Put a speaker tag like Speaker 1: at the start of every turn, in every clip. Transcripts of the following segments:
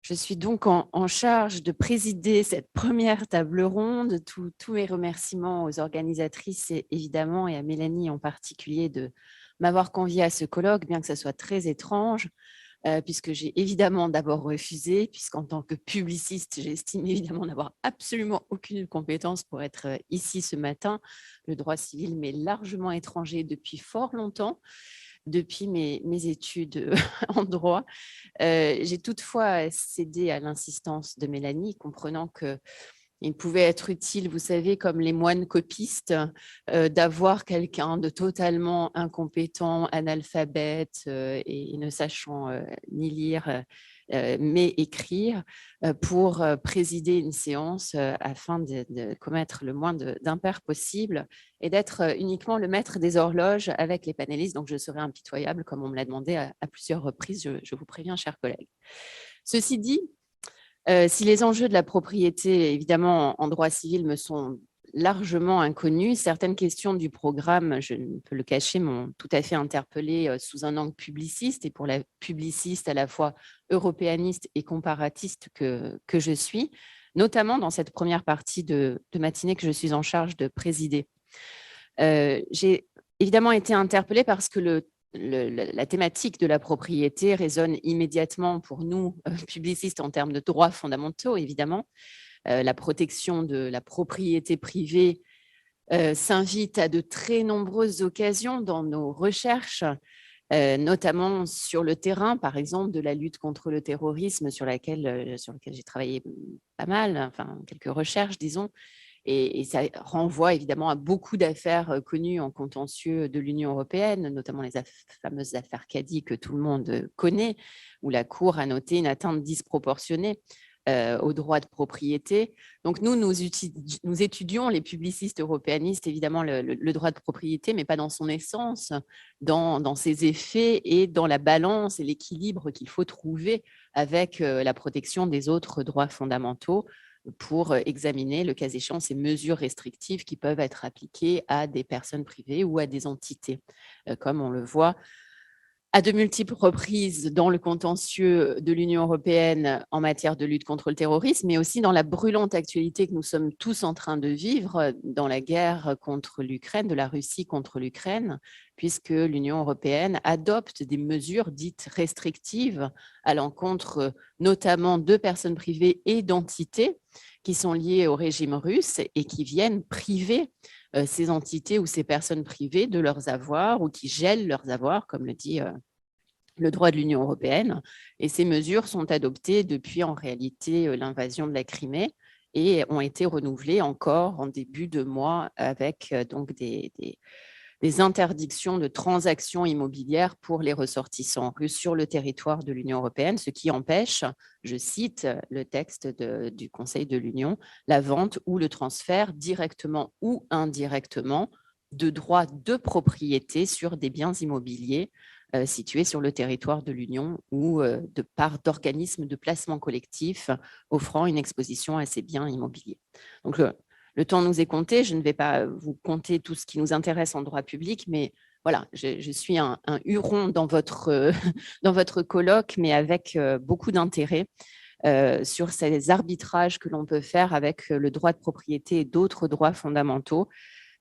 Speaker 1: Je suis donc en charge de présider cette première table ronde. Tous mes remerciements aux organisatrices, évidemment, et à Mélanie en particulier de m'avoir conviée à ce colloque, bien que ça soit très étrange, puisque j'ai évidemment d'abord refusé, puisqu'en tant que publiciste, j'estime évidemment n'avoir absolument aucune compétence pour être ici ce matin. Le droit civil m'est largement étranger depuis fort longtemps, depuis mes études en droit. J'ai toutefois cédé à l'insistance de Mélanie, comprenant qu'il pouvait être utile, vous savez, comme les moines copistes, d'avoir quelqu'un de totalement incompétent, analphabète et ne sachant ni lire, mais écrire, pour présider une séance afin de commettre le moins d'impairs possible et d'être uniquement le maître des horloges avec les panélistes. Donc, je serai impitoyable, comme on me l'a demandé à plusieurs reprises, je vous préviens, chers collègues. Ceci dit, si les enjeux de la propriété, évidemment, en droit civil me sont largement inconnus, certaines questions du programme, je ne peux le cacher, m'ont tout à fait interpellée sous un angle publiciste, et pour la publiciste à la fois européaniste et comparatiste que je suis, notamment dans cette première partie de matinée que je suis en charge de présider. J'ai évidemment été interpellée parce que la thématique de la propriété résonne immédiatement pour nous, publicistes, en termes de droits fondamentaux, évidemment. La protection de la propriété privée s'invite à de très nombreuses occasions dans nos recherches, notamment sur le terrain, par exemple, de la lutte contre le terrorisme, sur lequel j'ai travaillé pas mal, enfin, quelques recherches, disons. Et ça renvoie évidemment à beaucoup d'affaires connues en contentieux de l'Union européenne, notamment les fameuses affaires Cadi que tout le monde connaît, où la Cour a noté une atteinte disproportionnée au droit de propriété. Donc nous étudions, les publicistes européanistes, évidemment, le droit de propriété, mais pas dans son essence, dans ses effets et dans la balance et l'équilibre qu'il faut trouver avec la protection des autres droits fondamentaux, pour examiner, le cas échéant, ces mesures restrictives qui peuvent être appliquées à des personnes privées ou à des entités, comme on le voit à de multiples reprises dans le contentieux de l'Union européenne en matière de lutte contre le terrorisme, mais aussi dans la brûlante actualité que nous sommes tous en train de vivre dans la guerre contre l'Ukraine, de la Russie contre l'Ukraine, puisque l'Union européenne adopte des mesures dites restrictives à l'encontre notamment de personnes privées et d'entités qui sont liées au régime russe et qui viennent priver ces entités ou ces personnes privées de leurs avoirs, ou qui gèlent leurs avoirs, comme le dit le droit de l'Union européenne. Et ces mesures sont adoptées depuis en réalité l'invasion de la Crimée et ont été renouvelées encore en début de mois avec donc des interdictions de transactions immobilières pour les ressortissants russes sur le territoire de l'Union européenne, ce qui empêche, je cite le texte du Conseil de l'Union, la vente ou le transfert directement ou indirectement de droits de propriété sur des biens immobiliers situés sur le territoire de l'Union ou de part d'organismes de placement collectif offrant une exposition à ces biens immobiliers. Donc, le temps nous est compté. Je ne vais pas vous compter tout ce qui nous intéresse en droit public, mais voilà, je suis un huron dans votre, dans votre colloque, mais avec beaucoup d'intérêt sur ces arbitrages que l'on peut faire avec le droit de propriété et d'autres droits fondamentaux.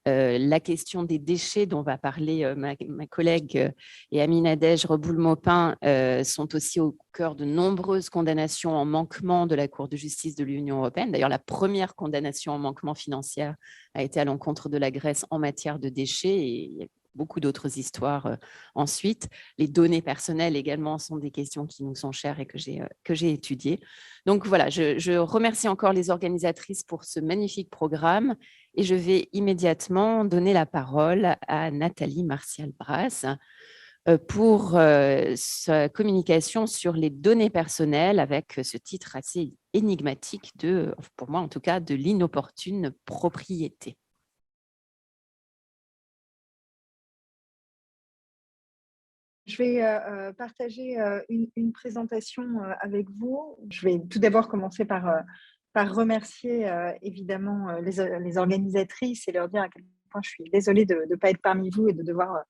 Speaker 1: La question des déchets dont va parler ma collègue et amie Nadège Reboul-Maupin sont aussi au cœur de nombreuses condamnations en manquement de la Cour de justice de l'Union européenne. D'ailleurs, la première condamnation en manquement financier a été à l'encontre de la Grèce en matière de déchets, et il y a beaucoup d'autres histoires ensuite. Les données personnelles également sont des questions qui nous sont chères et que j'ai étudiées. Donc voilà, je remercie encore les organisatrices pour ce magnifique programme. Et je vais immédiatement donner la parole à Nathalie Martial-Brasse pour sa communication sur les données personnelles, avec ce titre assez énigmatique pour moi en tout cas, de l'inopportune propriété.
Speaker 2: Je vais partager une présentation avec vous. Je vais tout d'abord commencer par remercier évidemment les organisatrices et leur dire à quel point je suis désolée de ne pas être parmi vous et de devoir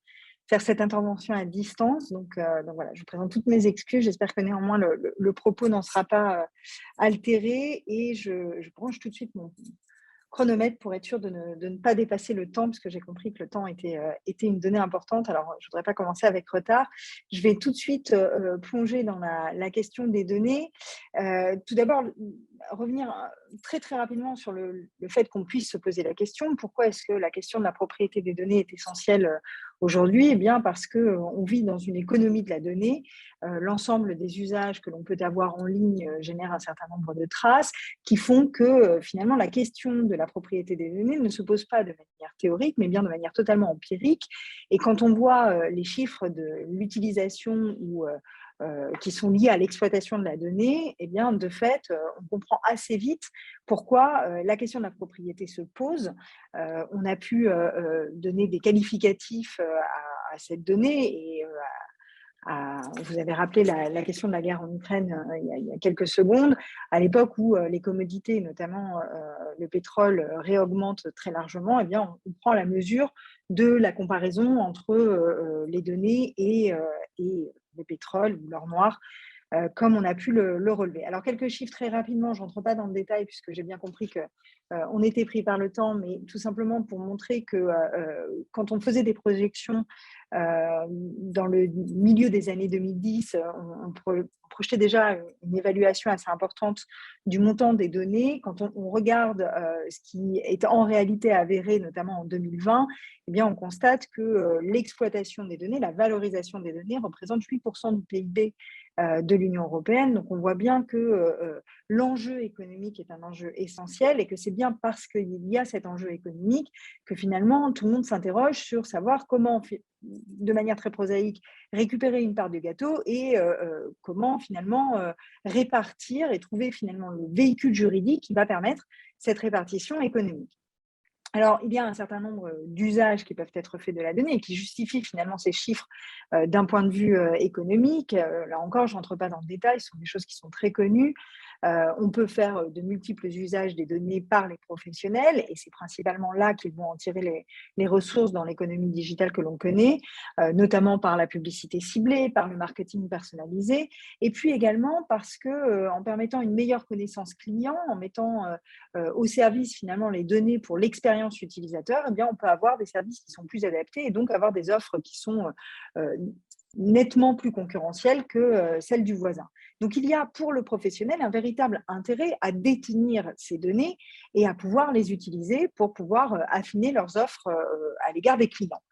Speaker 2: faire cette intervention à distance. Donc voilà, je vous présente toutes mes excuses. J'espère que néanmoins le propos n'en sera pas altéré et je branche tout de suite mon chronomètre pour être sûr de ne pas dépasser le temps, parce que j'ai compris que le temps était une donnée importante. Alors, je ne voudrais pas commencer avec retard. Je vais tout de suite plonger dans la question des données. Tout d'abord, revenir très très rapidement sur le fait qu'on puisse se poser la question. Pourquoi est-ce que la question de la propriété des données est essentielle aujourd'hui? Eh bien, parce qu'on vit dans une économie de la donnée. L'ensemble des usages que l'on peut avoir en ligne génère un certain nombre de traces qui font que finalement la question de la propriété des données ne se pose pas de manière théorique, mais bien de manière totalement empirique. Et quand on voit les chiffres de l'utilisation qui sont liés à l'exploitation de la donnée, eh bien, de fait, on comprend assez vite pourquoi la question de la propriété se pose. On a pu donner des qualificatifs à cette donnée et vous avez rappelé la question de la guerre en Ukraine il y a quelques secondes, à l'époque où les commodités, notamment le pétrole, réaugmentent très largement, eh bien, on prend la mesure de la comparaison entre les données et le pétrole ou l'or noir, comme on a pu le relever. Alors, quelques chiffres très rapidement, je ne rentre pas dans le détail puisque j'ai bien compris qu'on était pris par le temps, mais tout simplement pour montrer que quand on faisait des projections dans le milieu des années 2010, on projetait déjà une évaluation assez importante du montant des données. Quand on regarde ce qui est en réalité avéré, notamment en 2020, eh bien, on constate que l'exploitation des données, la valorisation des données représente 8% du PIB de l'Union européenne. Donc, on voit bien que l'enjeu économique est un enjeu essentiel et que c'est bien parce qu'il y a cet enjeu économique que finalement, tout le monde s'interroge sur savoir comment, de manière très prosaïque, récupérer une part du gâteau et comment finalement répartir et trouver finalement le véhicule juridique qui va permettre cette répartition économique. Alors, il y a un certain nombre d'usages qui peuvent être faits de la donnée et qui justifient finalement ces chiffres d'un point de vue économique. Là encore, je n'entre pas dans le détail, ce sont des choses qui sont très connues. On peut faire de multiples usages des données par les professionnels et c'est principalement là qu'ils vont en tirer les ressources dans l'économie digitale que l'on connaît, notamment par la publicité ciblée, par le marketing personnalisé et puis également parce que en permettant une meilleure connaissance client, en mettant au service finalement les données pour l'expérience utilisateur, eh bien, on peut avoir des services qui sont plus adaptés et donc avoir des offres qui sont nettement plus concurrentielles que celles du voisin. Donc, il y a pour le professionnel un véritable intérêt à détenir ces données et à pouvoir les utiliser pour pouvoir affiner leurs offres à l'égard des clients.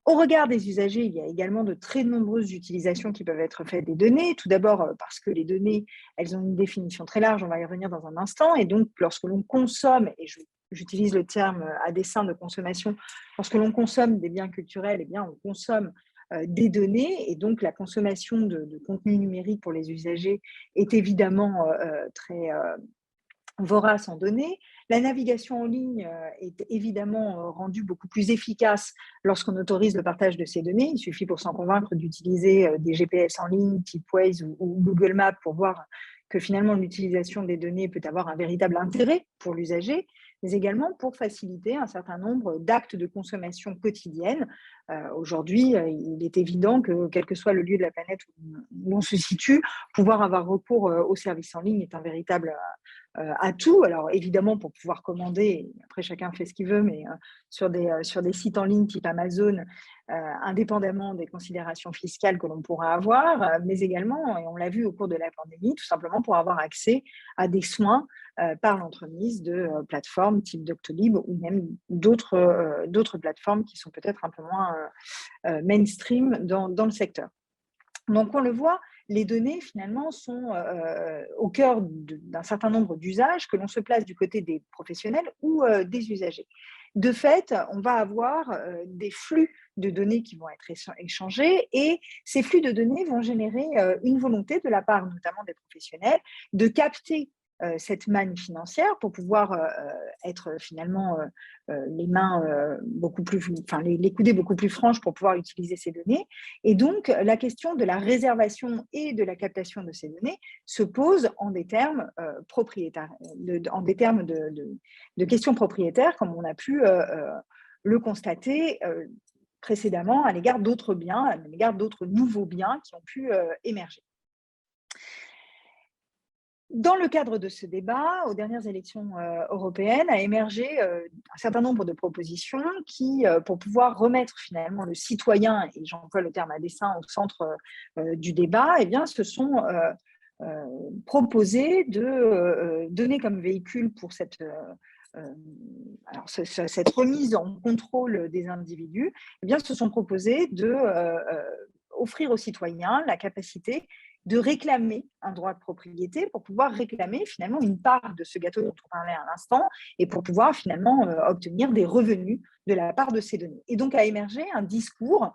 Speaker 2: Au regard des usagers, il y a également de très nombreuses utilisations qui peuvent être faites des données. Tout d'abord parce que les données, elles ont une définition très large, on va y revenir dans un instant. Et donc, lorsque l'on consomme, et j'utilise le terme à dessein de consommation, lorsque l'on consomme des biens culturels, eh bien, on consomme des données. Et donc, la consommation de contenu numérique pour les usagers est évidemment très vorace en données. La navigation en ligne est évidemment rendue beaucoup plus efficace lorsqu'on autorise le partage de ces données. Il suffit pour s'en convaincre d'utiliser des GPS en ligne type Waze ou Google Maps pour voir que finalement l'utilisation des données peut avoir un véritable intérêt pour l'usager, mais également pour faciliter un certain nombre d'actes de consommation quotidienne. Aujourd'hui, il est évident que quel que soit le lieu de la planète où on se situe, pouvoir avoir recours aux services en ligne est un véritable atout. Alors évidemment pour pouvoir commander, après chacun fait ce qu'il veut, mais sur des sites en ligne type Amazon, indépendamment des considérations fiscales que l'on pourra avoir, mais également, et on l'a vu au cours de la pandémie, tout simplement pour avoir accès à des soins par l'entremise de plateformes type Doctolib ou même d'autres plateformes qui sont peut-être un peu moins mainstream dans le secteur. Donc, on le voit, les données, finalement, sont au cœur d'un certain nombre d'usages, que l'on se place du côté des professionnels ou des usagers. De fait, on va avoir des flux de données qui vont être échangés et ces flux de données vont générer une volonté de la part notamment des professionnels de capter cette manne financière pour pouvoir être finalement les mains beaucoup plus, enfin les coudées beaucoup plus franches pour pouvoir utiliser ces données. Et donc, la question de la réservation et de la captation de ces données se pose en des termes propriétaires, en des termes de questions propriétaires, comme on a pu le constater précédemment à l'égard d'autres biens, à l'égard d'autres nouveaux biens qui ont pu émerger. Dans le cadre de ce débat, aux dernières élections européennes, a émergé un certain nombre de propositions qui, pour pouvoir remettre finalement le citoyen, et j'emploie le terme à dessein, au centre du débat, eh bien, se sont proposées de donner comme véhicule pour cette remise en contrôle des individus, eh bien, se sont proposés de offrir aux citoyens la capacité de réclamer un droit de propriété pour pouvoir réclamer finalement une part de ce gâteau dont on parlait à l'instant et pour pouvoir finalement obtenir des revenus de la part de ces données. Et donc a émergé un discours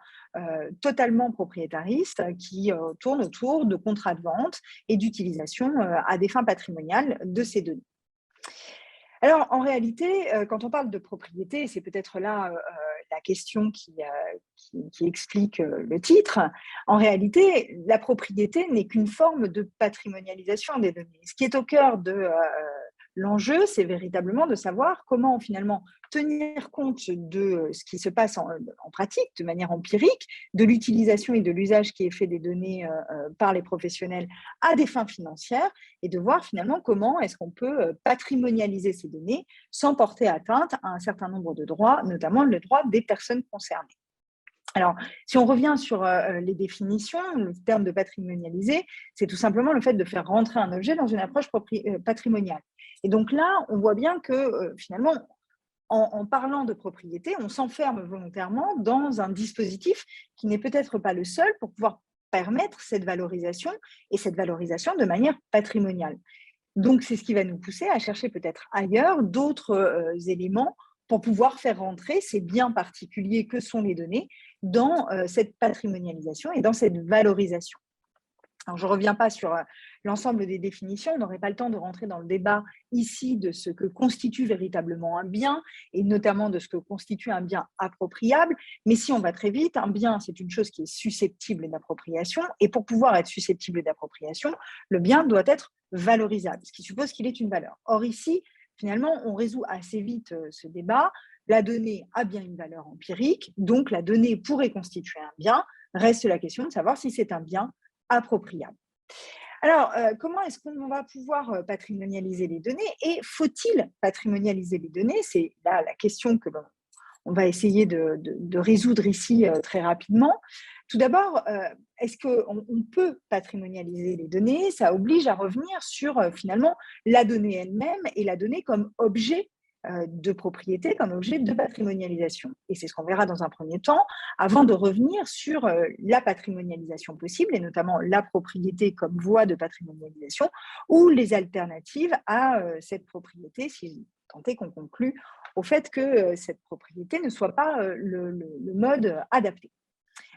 Speaker 2: totalement propriétariste qui tourne autour de contrats de vente et d'utilisation à des fins patrimoniales de ces données. Alors, en réalité, quand on parle de propriété, c'est peut-être là la question qui explique le titre. En réalité, la propriété n'est qu'une forme de patrimonialisation des données. Ce qui est au cœur de l'enjeu, c'est véritablement de savoir comment finalement tenir compte de ce qui se passe en pratique, de manière empirique, de l'utilisation et de l'usage qui est fait des données par les professionnels à des fins financières, et de voir finalement comment est-ce qu'on peut patrimonialiser ces données sans porter atteinte à un certain nombre de droits, notamment le droit des personnes concernées. Alors, si on revient sur les définitions, le terme de patrimonialiser, c'est tout simplement le fait de faire rentrer un objet dans une approche patrimoniale. Et donc là, on voit bien que finalement, en parlant de propriété, on s'enferme volontairement dans un dispositif qui n'est peut-être pas le seul pour pouvoir permettre cette valorisation, et cette valorisation de manière patrimoniale. Donc, c'est ce qui va nous pousser à chercher peut-être ailleurs d'autres éléments pour pouvoir faire rentrer ces biens particuliers que sont les données dans cette patrimonialisation et dans cette valorisation. Alors, je ne reviens pas sur l'ensemble des définitions, on n'aurait pas le temps de rentrer dans le débat ici de ce que constitue véritablement un bien, et notamment de ce que constitue un bien appropriable, mais si on va très vite, un bien, c'est une chose qui est susceptible d'appropriation, et pour pouvoir être susceptible d'appropriation, le bien doit être valorisable, ce qui suppose qu'il ait une valeur. Or ici, finalement, on résout assez vite ce débat. La donnée a bien une valeur empirique, donc la donnée pourrait constituer un bien. Reste la question de savoir si c'est un bien appropriable. Alors, comment est-ce qu'on va pouvoir patrimonialiser les données, et faut-il patrimonialiser les données? C'est là la question que on va essayer de résoudre ici très rapidement. Tout d'abord, est-ce qu'on peut patrimonialiser les données? Ça oblige à revenir sur finalement la donnée elle-même et la donnée comme objet de propriété, comme objet de patrimonialisation. Et c'est ce qu'on verra dans un premier temps, avant de revenir sur la patrimonialisation possible, et notamment la propriété comme voie de patrimonialisation, ou les alternatives à cette propriété, si tant est qu'on conclut au fait que cette propriété ne soit pas le mode adapté.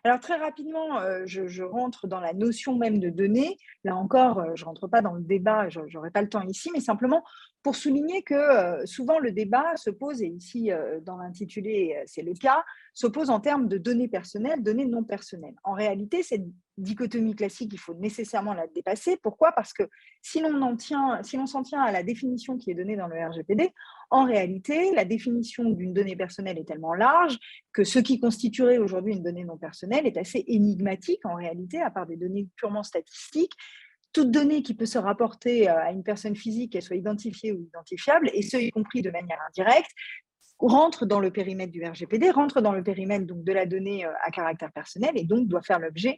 Speaker 2: Alors très rapidement, je rentre dans la notion même de données. Là encore, je ne rentre pas dans le débat, je n'aurai pas le temps ici, mais simplement pour souligner que souvent le débat se pose, et ici dans l'intitulé c'est le cas, s'oppose en termes de données personnelles, données non personnelles. En réalité, cette dichotomie classique, il faut nécessairement la dépasser. Pourquoi? Parce que si l'on s'en tient à la définition qui est donnée dans le RGPD, en réalité, la définition d'une donnée personnelle est tellement large que ce qui constituerait aujourd'hui une donnée non personnelle est assez énigmatique en réalité, à part des données purement statistiques. Toute donnée qui peut se rapporter à une personne physique, qu'elle soit identifiée ou identifiable, et ce, y compris de manière indirecte, rentre dans le périmètre du RGPD, rentre dans le périmètre donc, de la donnée à caractère personnel, et donc doit faire l'objet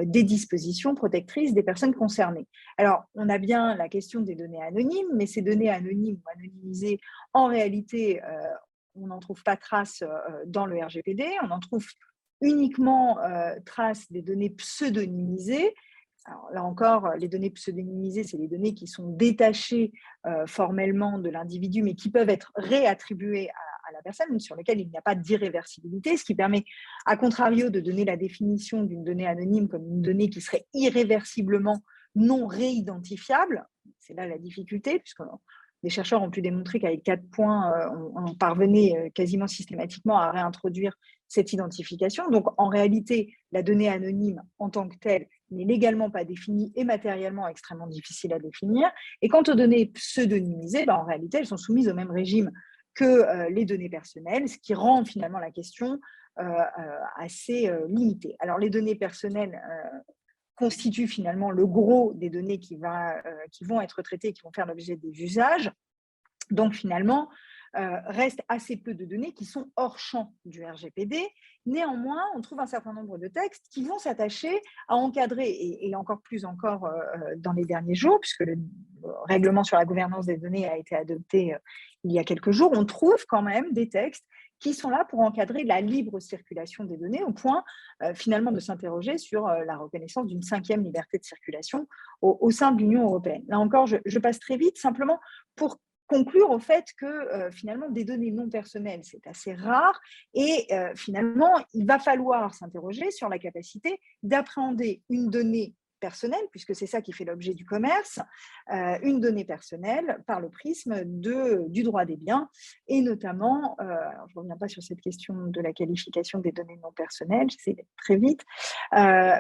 Speaker 2: des dispositions protectrices des personnes concernées. Alors, on a bien la question des données anonymes, mais ces données anonymes ou anonymisées, en réalité, on n'en trouve pas trace dans le RGPD, on en trouve uniquement trace des données pseudonymisées. Alors, là encore, les données pseudonymisées, c'est les données qui sont détachées formellement de l'individu, mais qui peuvent être réattribuées à la personne, sur lesquelles il n'y a pas d'irréversibilité, ce qui permet, à contrario, de donner la définition d'une donnée anonyme comme une donnée qui serait irréversiblement non réidentifiable. C'est là la difficulté, puisque les chercheurs ont pu démontrer qu'avec 4 points, on parvenait quasiment systématiquement à réintroduire cette identification. Donc, en réalité, la donnée anonyme en tant que telle n'est légalement pas définie et matériellement extrêmement difficile à définir. Et quant aux données pseudonymisées, en réalité, elles sont soumises au même régime que les données personnelles, ce qui rend finalement la question assez limitée. Alors, les données personnelles constituent finalement le gros des données qui vont être traitées, qui vont faire l'objet des usages. Donc, finalement, reste assez peu de données qui sont hors champ du RGPD. Néanmoins, on trouve un certain nombre de textes qui vont s'attacher à encadrer, et encore plus dans les derniers jours, puisque le règlement sur la gouvernance des données a été adopté il y a quelques jours. On trouve quand même des textes qui sont là pour encadrer la libre circulation des données, au point finalement de s'interroger sur la reconnaissance d'une 5e liberté de circulation au sein de l'Union européenne. Là encore, je passe très vite, simplement pour conclure au fait que finalement des données non personnelles, c'est assez rare, et finalement, il va falloir s'interroger sur la capacité d'appréhender une donnée personnelle, puisque c'est ça qui fait l'objet du commerce, une donnée personnelle par le prisme du droit des biens, et notamment, alors je ne reviens pas sur cette question de la qualification des données non personnelles, j'essaie d'être très vite,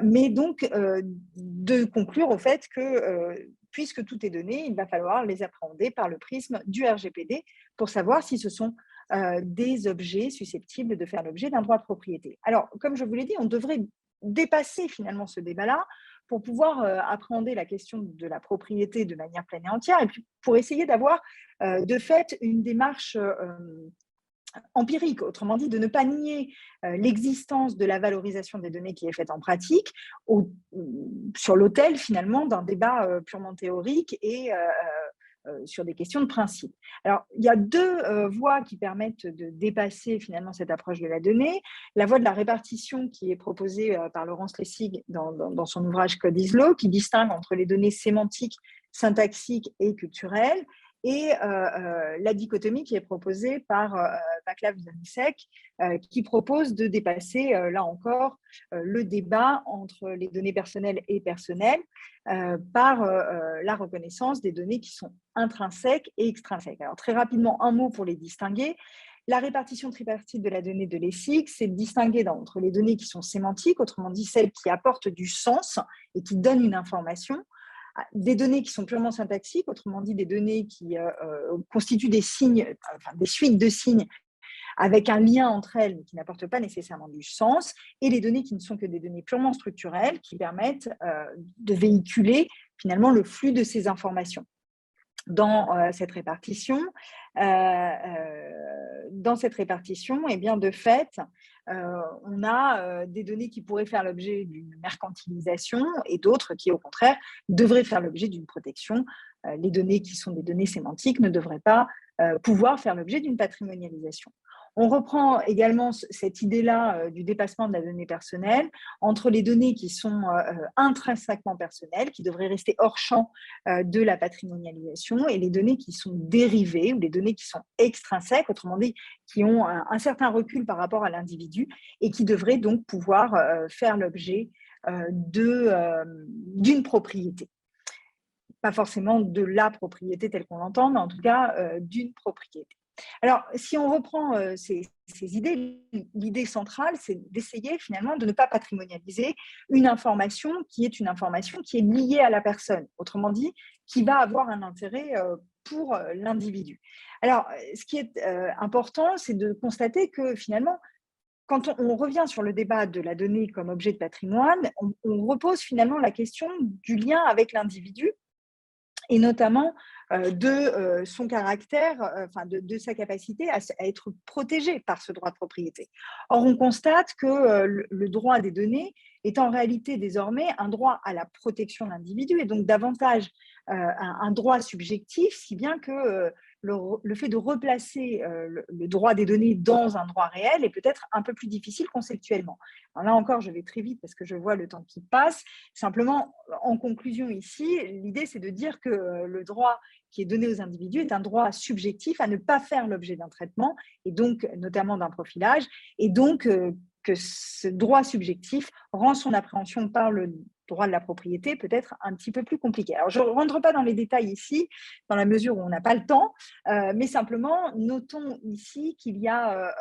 Speaker 2: mais donc de conclure au fait que puisque tout est donné, il va falloir les appréhender par le prisme du RGPD pour savoir si ce sont des objets susceptibles de faire l'objet d'un droit de propriété. Alors, comme je vous l'ai dit, on devrait dépasser finalement ce débat-là pour pouvoir appréhender la question de la propriété de manière pleine et entière, et puis pour essayer d'avoir de fait une démarche empirique, autrement dit, de ne pas nier l'existence de la valorisation des données qui est faite en pratique sur l'autel finalement d'un débat purement théorique et sur des questions de principe. Alors, il y a deux voies qui permettent de dépasser finalement cette approche de la donnée. La voie de la répartition qui est proposée par Laurence Lessig dans son ouvrage Code ISLO, qui distingue entre les données sémantiques, syntaxiques et culturelles, et la dichotomie qui est proposée par Václav Zemisek, qui propose de dépasser, là encore, le débat entre les données personnelles et personnelles par la reconnaissance des données qui sont intrinsèques et extrinsèques. Alors, très rapidement, un mot pour les distinguer. La répartition tripartite de la donnée de Lessig, c'est de distinguer entre les données qui sont sémantiques, autrement dit celles qui apportent du sens et qui donnent une information, des données qui sont purement syntaxiques, autrement dit des données qui constituent des signes, enfin, des suites de signes avec un lien entre elles, mais qui n'apportent pas nécessairement du sens, et les données qui ne sont que des données purement structurelles, qui permettent de véhiculer finalement le flux de ces informations. Dans cette répartition, eh bien, de fait, on a des données qui pourraient faire l'objet d'une mercantilisation et d'autres qui, au contraire, devraient faire l'objet d'une protection. Les données qui sont des données sémantiques ne devraient pas pouvoir faire l'objet d'une patrimonialisation. On reprend également cette idée-là du dépassement de la donnée personnelle entre les données qui sont intrinsèquement personnelles, qui devraient rester hors champ de la patrimonialisation, et les données qui sont dérivées ou les données qui sont extrinsèques, autrement dit, qui ont un certain recul par rapport à l'individu et qui devraient donc pouvoir faire l'objet d'une propriété. Pas forcément de la propriété telle qu'on l'entend, mais en tout cas d'une propriété. Alors, si on reprend ces idées, l'idée centrale, c'est d'essayer finalement de ne pas patrimonialiser une information qui est liée à la personne, autrement dit, qui va avoir un intérêt pour l'individu. Alors, ce qui est important, c'est de constater que finalement, quand on revient sur le débat de la donnée comme objet de patrimoine, on repose finalement la question du lien avec l'individu, et notamment de son caractère, de sa capacité à être protégé par ce droit de propriété. Or, on constate que le droit des données est en réalité désormais un droit à la protection de l'individu, et donc davantage un droit subjectif, si bien que le fait de replacer le droit des données dans un droit réel est peut-être un peu plus difficile conceptuellement. Alors là encore, je vais très vite parce que je vois le temps qui passe. Simplement, en conclusion ici, l'idée c'est de dire que le droit qui est donné aux individus est un droit subjectif à ne pas faire l'objet d'un traitement, et donc notamment d'un profilage, et donc que ce droit subjectif rend son appréhension par le droit de la propriété peut-être un petit peu plus compliqué. Alors, je ne rentre pas dans les détails ici, dans la mesure où on n'a pas le temps, mais simplement, notons ici qu'il y a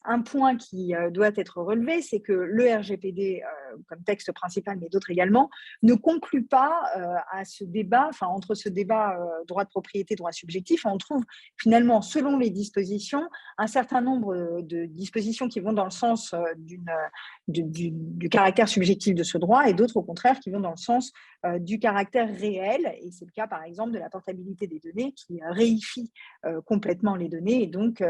Speaker 2: Un point qui doit être relevé, c'est que le RGPD, comme texte principal, mais d'autres également, ne conclut pas à ce débat, enfin entre ce débat droit de propriété, droit subjectif. On trouve finalement, selon les dispositions, un certain nombre de dispositions qui vont dans le sens du caractère subjectif de ce droit et d'autres, au contraire, qui vont dans le sens du caractère réel. Et c'est le cas, par exemple, de la portabilité des données qui réifie complètement les données et donc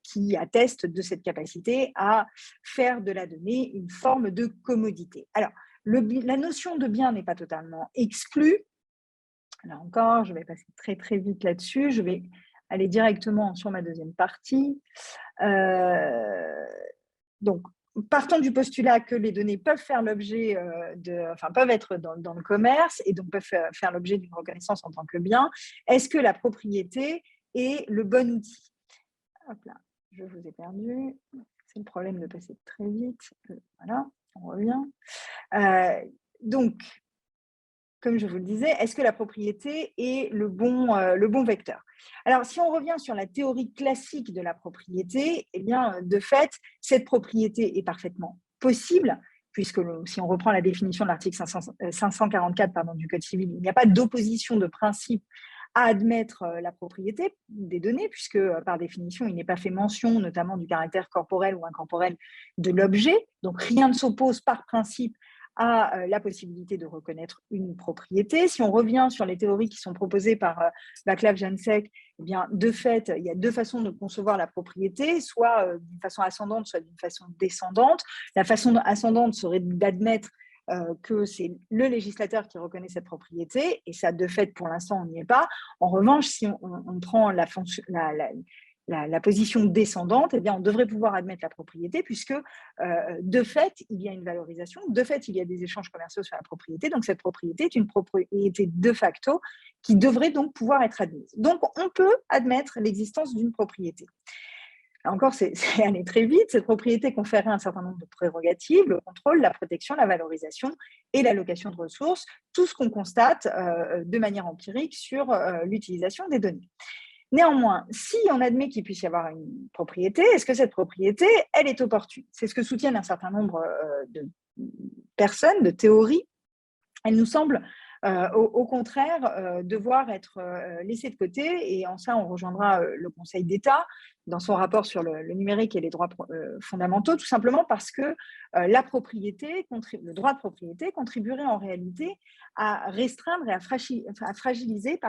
Speaker 2: qui atteste de cette capacité à faire de la donnée une forme de commodité. Alors, la notion de bien n'est pas totalement exclue. Là encore, je vais passer très très vite là-dessus. Je vais aller directement sur ma deuxième partie. Donc, partons du postulat que les données peuvent faire l'objet peuvent être dans le commerce et donc peuvent faire l'objet d'une reconnaissance en tant que bien. Est-ce que la propriété est le bon outil? Hop là, je vous ai perdu. C'est le problème de passer très vite. Voilà, on revient. Donc, comme je vous le disais, est-ce que la propriété est le bon vecteur? Alors, si on revient sur la théorie classique de la propriété, eh bien, de fait, cette propriété est parfaitement possible, puisque si on reprend la définition de l'article 544 du Code civil, il n'y a pas d'opposition de principe à admettre la propriété des données, puisque par définition, il n'est pas fait mention notamment du caractère corporel ou incorporel de l'objet. Donc, rien ne s'oppose par principe à la possibilité de reconnaître une propriété. Si on revient sur les théories qui sont proposées par Václav-Jansek, eh bien, de fait, il y a deux façons de concevoir la propriété, soit d'une façon ascendante, soit d'une façon descendante. La façon ascendante serait d'admettre que c'est le législateur qui reconnaît cette propriété, et ça, de fait, pour l'instant, on n'y est pas. En revanche, si on prend la position descendante, eh bien, on devrait pouvoir admettre la propriété puisque, de fait, il y a une valorisation, de fait, il y a des échanges commerciaux sur la propriété, donc cette propriété est une propriété de facto qui devrait donc pouvoir être admise. Donc, on peut admettre l'existence d'une propriété. Là encore, c'est aller très vite. Cette propriété conférerait un certain nombre de prérogatives, le contrôle, la protection, la valorisation et l'allocation de ressources, tout ce qu'on constate de manière empirique sur l'utilisation des données. Néanmoins, si on admet qu'il puisse y avoir une propriété, est-ce que cette propriété, elle est opportune? C'est ce que soutiennent un certain nombre de personnes, de théories. Elle nous semble, au contraire, devoir être laissée de côté, et en ça, on rejoindra le Conseil d'État dans son rapport sur le numérique et les droits fondamentaux, tout simplement parce que le droit de propriété contribuerait en réalité à restreindre et à fragiliser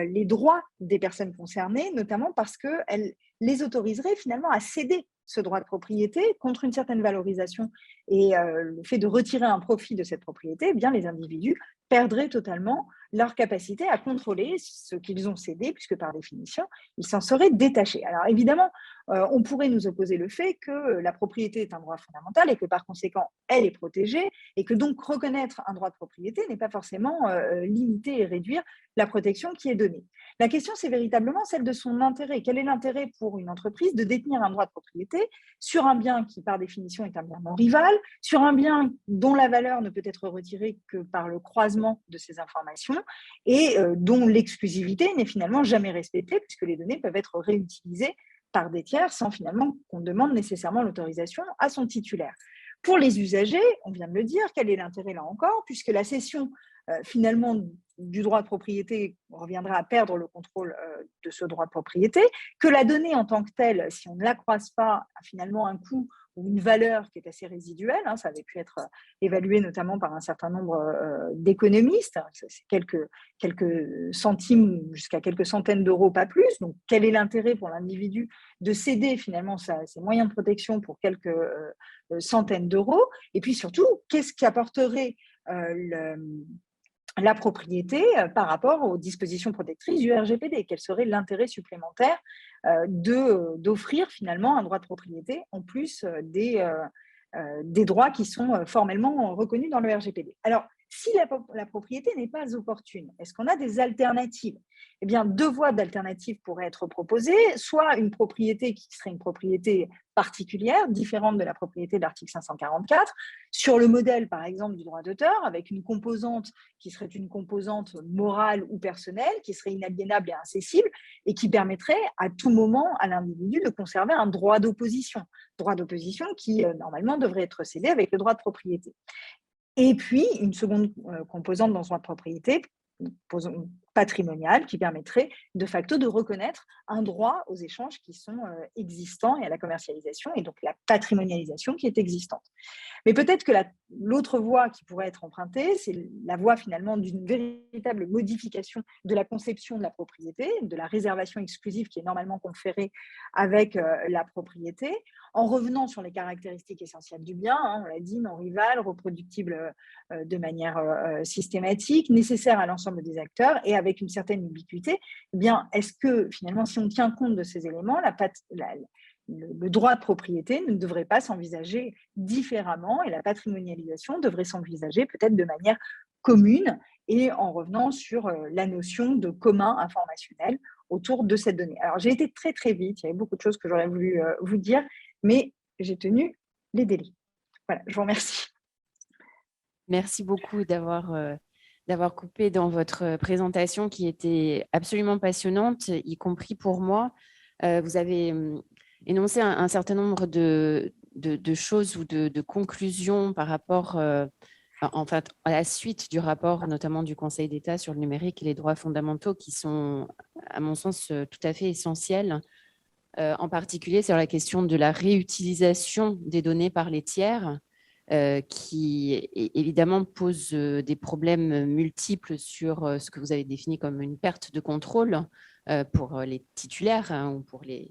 Speaker 2: les droits des personnes concernées, notamment parce qu'elle les autoriserait finalement à céder ce droit de propriété contre une certaine valorisation et le fait de retirer un profit de cette propriété, eh bien, les individus perdraient totalement leur capacité à contrôler ce qu'ils ont cédé, puisque par définition, ils s'en seraient détachés. Alors évidemment, on pourrait nous opposer le fait que la propriété est un droit fondamental et que par conséquent, elle est protégée et que donc reconnaître un droit de propriété n'est pas forcément limiter et réduire la protection qui est donnée. La question, c'est véritablement celle de son intérêt. Quel est l'intérêt pour une entreprise de détenir un droit de propriété sur un bien qui, par définition, est un bien non rival, sur un bien dont la valeur ne peut être retirée que par le croisement de ces informations et dont l'exclusivité n'est finalement jamais respectée puisque les données peuvent être réutilisées par des tiers sans finalement qu'on demande nécessairement l'autorisation à son titulaire. Pour les usagers, on vient de le dire, quel est l'intérêt là encore, puisque la cession finalement du droit de propriété reviendra à perdre le contrôle de ce droit de propriété, que la donnée en tant que telle, si on ne la croise pas, a finalement un coût ou une valeur qui est assez résiduelle, ça avait pu être évalué notamment par un certain nombre d'économistes, c'est quelques centimes jusqu'à quelques centaines d'euros, pas plus. Donc, quel est l'intérêt pour l'individu de céder finalement ses moyens de protection pour quelques centaines d'euros? Et puis surtout, qu'est-ce qui apporterait la propriété par rapport aux dispositions protectrices du RGPD? Quel serait l'intérêt supplémentaire d'offrir finalement un droit de propriété en plus des droits qui sont formellement reconnus dans le RGPD? Alors, Si la propriété n'est pas opportune, est-ce qu'on a des alternatives? Eh bien, 2 voies d'alternatives pourraient être proposées, soit une propriété qui serait une propriété particulière, différente de la propriété de l'article 544, sur le modèle, par exemple, du droit d'auteur, avec une composante qui serait une composante morale ou personnelle, qui serait inaliénable et incessible, et qui permettrait à tout moment à l'individu de conserver un droit d'opposition qui, normalement, devrait être cédé avec le droit de propriété. Et puis, une seconde composante dans ce droit de propriété, patrimoniale, qui permettrait de facto de reconnaître un droit aux échanges qui sont existants et à la commercialisation, et donc la patrimonialisation qui est existante. Mais peut-être que l'autre voie qui pourrait être empruntée, c'est la voie finalement d'une véritable modification de la conception de la propriété, de la réservation exclusive qui est normalement conférée avec la propriété, en revenant sur les caractéristiques essentielles du bien, on l'a dit, non rival, reproductible de manière systématique, nécessaire à l'ensemble des acteurs et avec une certaine ubiquité. Eh bien, est-ce que finalement, si on tient compte de ces éléments, le droit de propriété ne devrait pas s'envisager différemment et la patrimonialisation devrait s'envisager peut-être de manière commune et en revenant sur la notion de commun informationnel autour de cette donnée. Alors, j'ai été très, très vite. Il y avait beaucoup de choses que j'aurais voulu vous dire, mais j'ai tenu les délais. Voilà, je vous remercie.
Speaker 1: Merci beaucoup d'avoir coupé dans votre présentation qui était absolument passionnante, y compris pour moi. Vous avez énoncé un certain nombre de choses ou de conclusions par rapport en fait, à la suite du rapport, notamment du Conseil d'État sur le numérique et les droits fondamentaux, qui sont, à mon sens, tout à fait essentiels, en particulier sur la question de la réutilisation des données par les tiers, qui évidemment pose des problèmes multiples sur ce que vous avez défini comme une perte de contrôle pour les titulaires ou pour les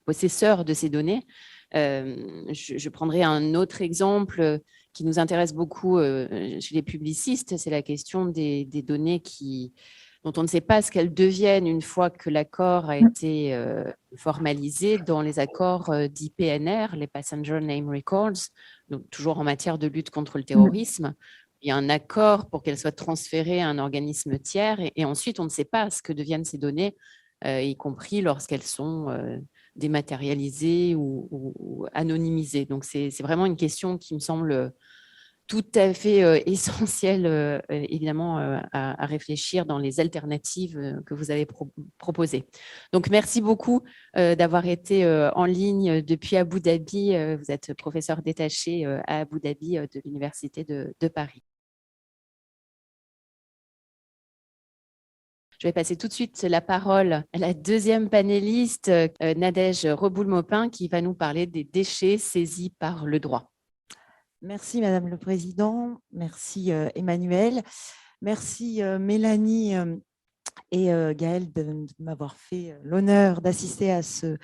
Speaker 1: possesseurs de ces données. Je prendrai un autre exemple qui nous intéresse beaucoup chez les publicistes, c'est la question des données dont on ne sait pas ce qu'elles deviennent une fois que l'accord a été formalisé dans les accords dits PNR, les Passenger Name Records, donc toujours en matière de lutte contre le terrorisme. Il y a un accord pour qu'elles soient transférées à un organisme tiers et ensuite on ne sait pas ce que deviennent ces données, y compris lorsqu'elles sont dématérialisées ou anonymisées. Donc c'est vraiment une question qui me semble tout à fait essentielle, évidemment, à réfléchir dans les alternatives que vous avez proposées. Donc, merci beaucoup d'avoir été en ligne depuis Abu Dhabi. Vous êtes professeur détaché à Abu Dhabi de l'Université de Paris. Je vais passer tout de suite la parole à la deuxième panéliste, Nadège Reboul-Maupin, qui va nous parler des déchets saisis par le droit.
Speaker 3: Merci Madame le Président, merci Emmanuel, merci Mélanie et Gaëlle de m'avoir fait l'honneur d'assister à ce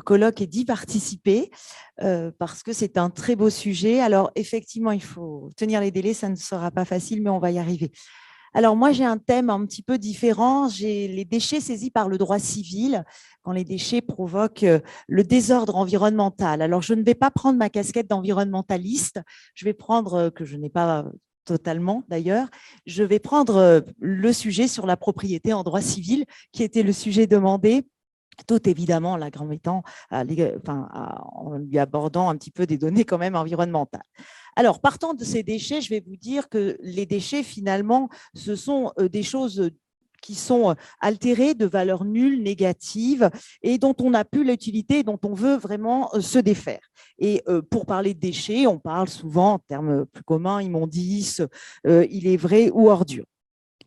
Speaker 3: colloque et d'y participer parce que c'est un très beau sujet. Alors effectivement, il faut tenir les délais, ça ne sera pas facile, mais on va y arriver. Alors moi, j'ai un thème un petit peu différent. J'ai les déchets saisis par le droit civil, quand les déchets provoquent le désordre environnemental. Alors, je ne vais pas prendre ma casquette d'environnementaliste. Je vais prendre, que je n'ai pas totalement d'ailleurs, je vais prendre le sujet sur la propriété en droit civil, qui était le sujet demandé, tout évidemment la grand mettant, en lui abordant un petit peu des données quand même environnementales. Alors, partant de ces déchets, je vais vous dire que les déchets, finalement, ce sont des choses qui sont altérées, de valeur nulle, négative, et dont on n'a plus l'utilité, dont on veut vraiment se défaire. Et pour parler de déchets, on parle souvent, en termes plus communs, immondices, il est vrai, ou ordures.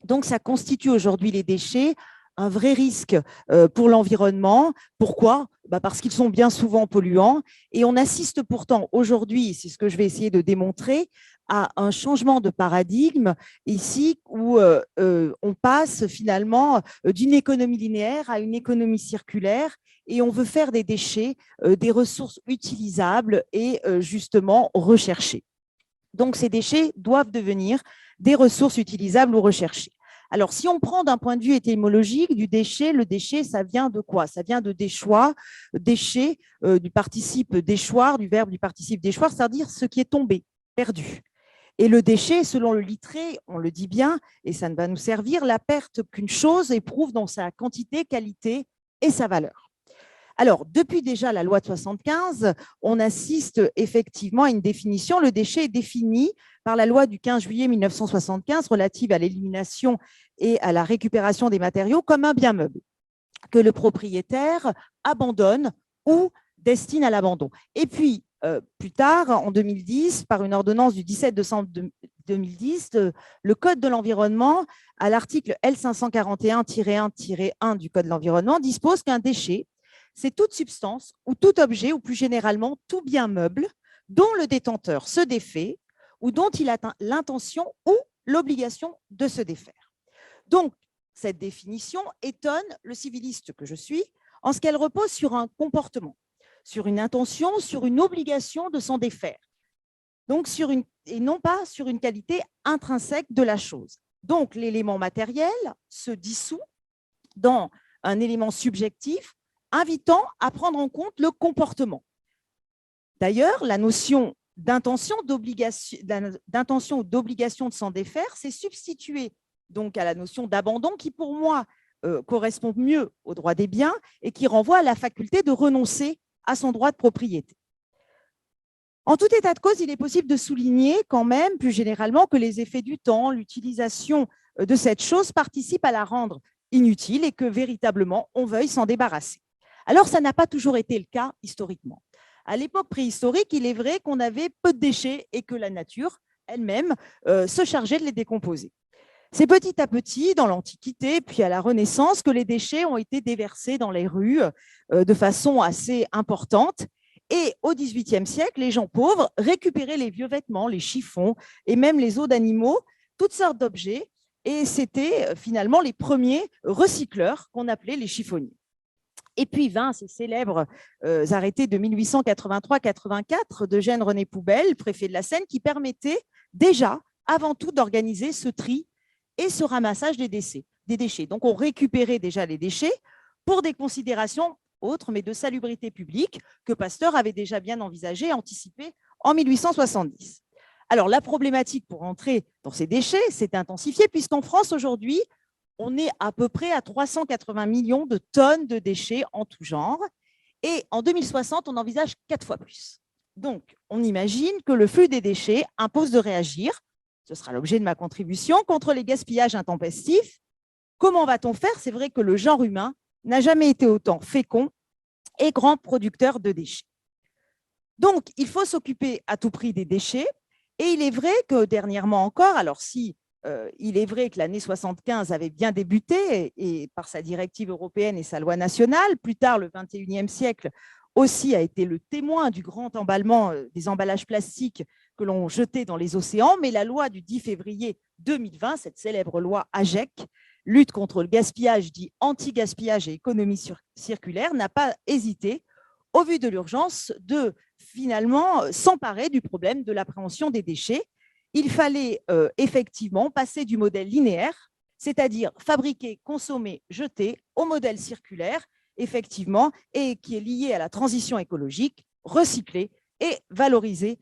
Speaker 3: Donc, ça constitue aujourd'hui les déchets un vrai risque pour l'environnement. Pourquoi ? Parce qu'ils sont bien souvent polluants et on assiste pourtant aujourd'hui, c'est ce que je vais essayer de démontrer, à un changement de paradigme ici où on passe finalement d'une économie linéaire à une économie circulaire et on veut faire des déchets des ressources utilisables et justement recherchées. Donc ces déchets doivent devenir des ressources utilisables ou recherchées. Alors, si on prend d'un point de vue étymologique du déchet, le déchet, ça vient de quoi? Ça vient de déchoir, déchet, du participe déchoir, du verbe du participe déchoir, c'est-à-dire ce qui est tombé, perdu. Et le déchet, selon le Littré, on le dit bien, et ça ne va nous servir, la perte qu'une chose éprouve dans sa quantité, qualité et sa valeur. Alors, depuis déjà la loi de 75, on assiste effectivement à une définition. Le déchet est défini par la loi du 15 juillet 1975 relative à l'élimination et à la récupération des matériaux comme un bien meuble que le propriétaire abandonne ou destine à l'abandon. Et puis, plus tard, en 2010, par une ordonnance du 17 décembre 2010, le Code de l'environnement, à l'article L541-1-1 du Code de l'environnement, dispose qu'un déchet, c'est toute substance ou tout objet, ou plus généralement tout bien meuble, dont le détenteur se défait ou dont il a l'intention ou l'obligation de se défaire. Donc, cette définition étonne le civiliste que je suis en ce qu'elle repose sur un comportement, sur une intention, sur une obligation de s'en défaire, donc et non pas sur une qualité intrinsèque de la chose. Donc, l'élément matériel se dissout dans un élément subjectif invitant à prendre en compte le comportement. D'ailleurs, la notion d'intention ou d'obligation de s'en défaire s'est substituée donc à la notion d'abandon qui, pour moi, correspond mieux au droit des biens et qui renvoie à la faculté de renoncer à son droit de propriété. En tout état de cause, il est possible de souligner quand même, plus généralement, que les effets du temps, l'utilisation de cette chose participent à la rendre inutile et que véritablement, on veuille s'en débarrasser. Alors, ça n'a pas toujours été le cas historiquement. À l'époque préhistorique, il est vrai qu'on avait peu de déchets et que la nature elle-même se chargeait de les décomposer. C'est petit à petit, dans l'Antiquité, puis à la Renaissance, que les déchets ont été déversés dans les rues de façon assez importante. Et au XVIIIe siècle, les gens pauvres récupéraient les vieux vêtements, les chiffons et même les os d'animaux, toutes sortes d'objets. Et c'était finalement les premiers recycleurs qu'on appelait les chiffonniers. Et puis vint ces célèbres arrêtés de 1883-84 d'Eugène René Poubelle, préfet de la Seine, qui permettaient déjà, avant tout, d'organiser ce tri et ce ramassage des déchets. Donc, on récupérait déjà les déchets pour des considérations autres, mais de salubrité publique, que Pasteur avait déjà bien envisagé et anticipé en 1870. Alors, la problématique pour entrer dans ces déchets s'est intensifiée, puisqu'en France, aujourd'hui, on est à peu près à 380 millions de tonnes de déchets en tout genre. Et en 2060, on envisage 4 fois plus. Donc, on imagine que le flux des déchets impose de réagir. Ce sera l'objet de ma contribution contre les gaspillages intempestifs. Comment va-t-on faire? C'est vrai que le genre humain n'a jamais été autant fécond et grand producteur de déchets. Donc, il faut s'occuper à tout prix des déchets. Et il est vrai que dernièrement encore, alors si il est vrai que l'année 75 avait bien débuté et par sa directive européenne et sa loi nationale, plus tard, le 21e siècle aussi a été le témoin du grand emballement des emballages plastiques que l'on jetait dans les océans, mais la loi du 10 février 2020, cette célèbre loi AGEC, lutte contre le gaspillage dit anti-gaspillage et économie circulaire, n'a pas hésité, au vu de l'urgence, de finalement s'emparer du problème de l'appréhension des déchets. Il fallait effectivement passer du modèle linéaire, c'est-à-dire fabriquer, consommer, jeter, au modèle circulaire, effectivement, et qui est lié à la transition écologique, recycler et valoriser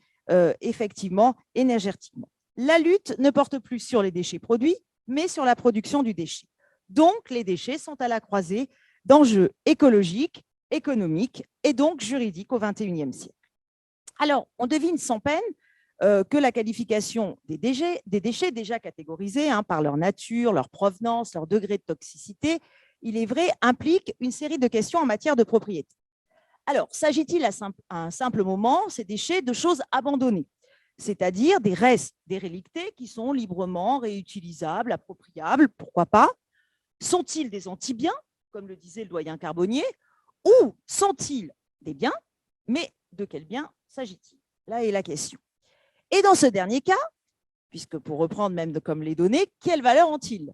Speaker 3: effectivement énergétiquement. La lutte ne porte plus sur les déchets produits, mais sur la production du déchet. Donc, les déchets sont à la croisée d'enjeux écologiques, économiques et donc juridiques au XXIe siècle. Alors, on devine sans peine que la qualification des déchets déjà catégorisés par leur nature, leur provenance, leur degré de toxicité, il est vrai, implique une série de questions en matière de propriété. Alors, s'agit-il à un simple moment, ces déchets, de choses abandonnées, c'est-à-dire des restes, des relictés qui sont librement réutilisables, appropriables, pourquoi pas? Sont-ils des anti-biens, comme le disait le doyen Carbonnier, ou sont-ils des biens, mais de quels biens s'agit-il? Là est la question. Et dans ce dernier cas, puisque pour reprendre même comme les données, quelle valeur ont-ils?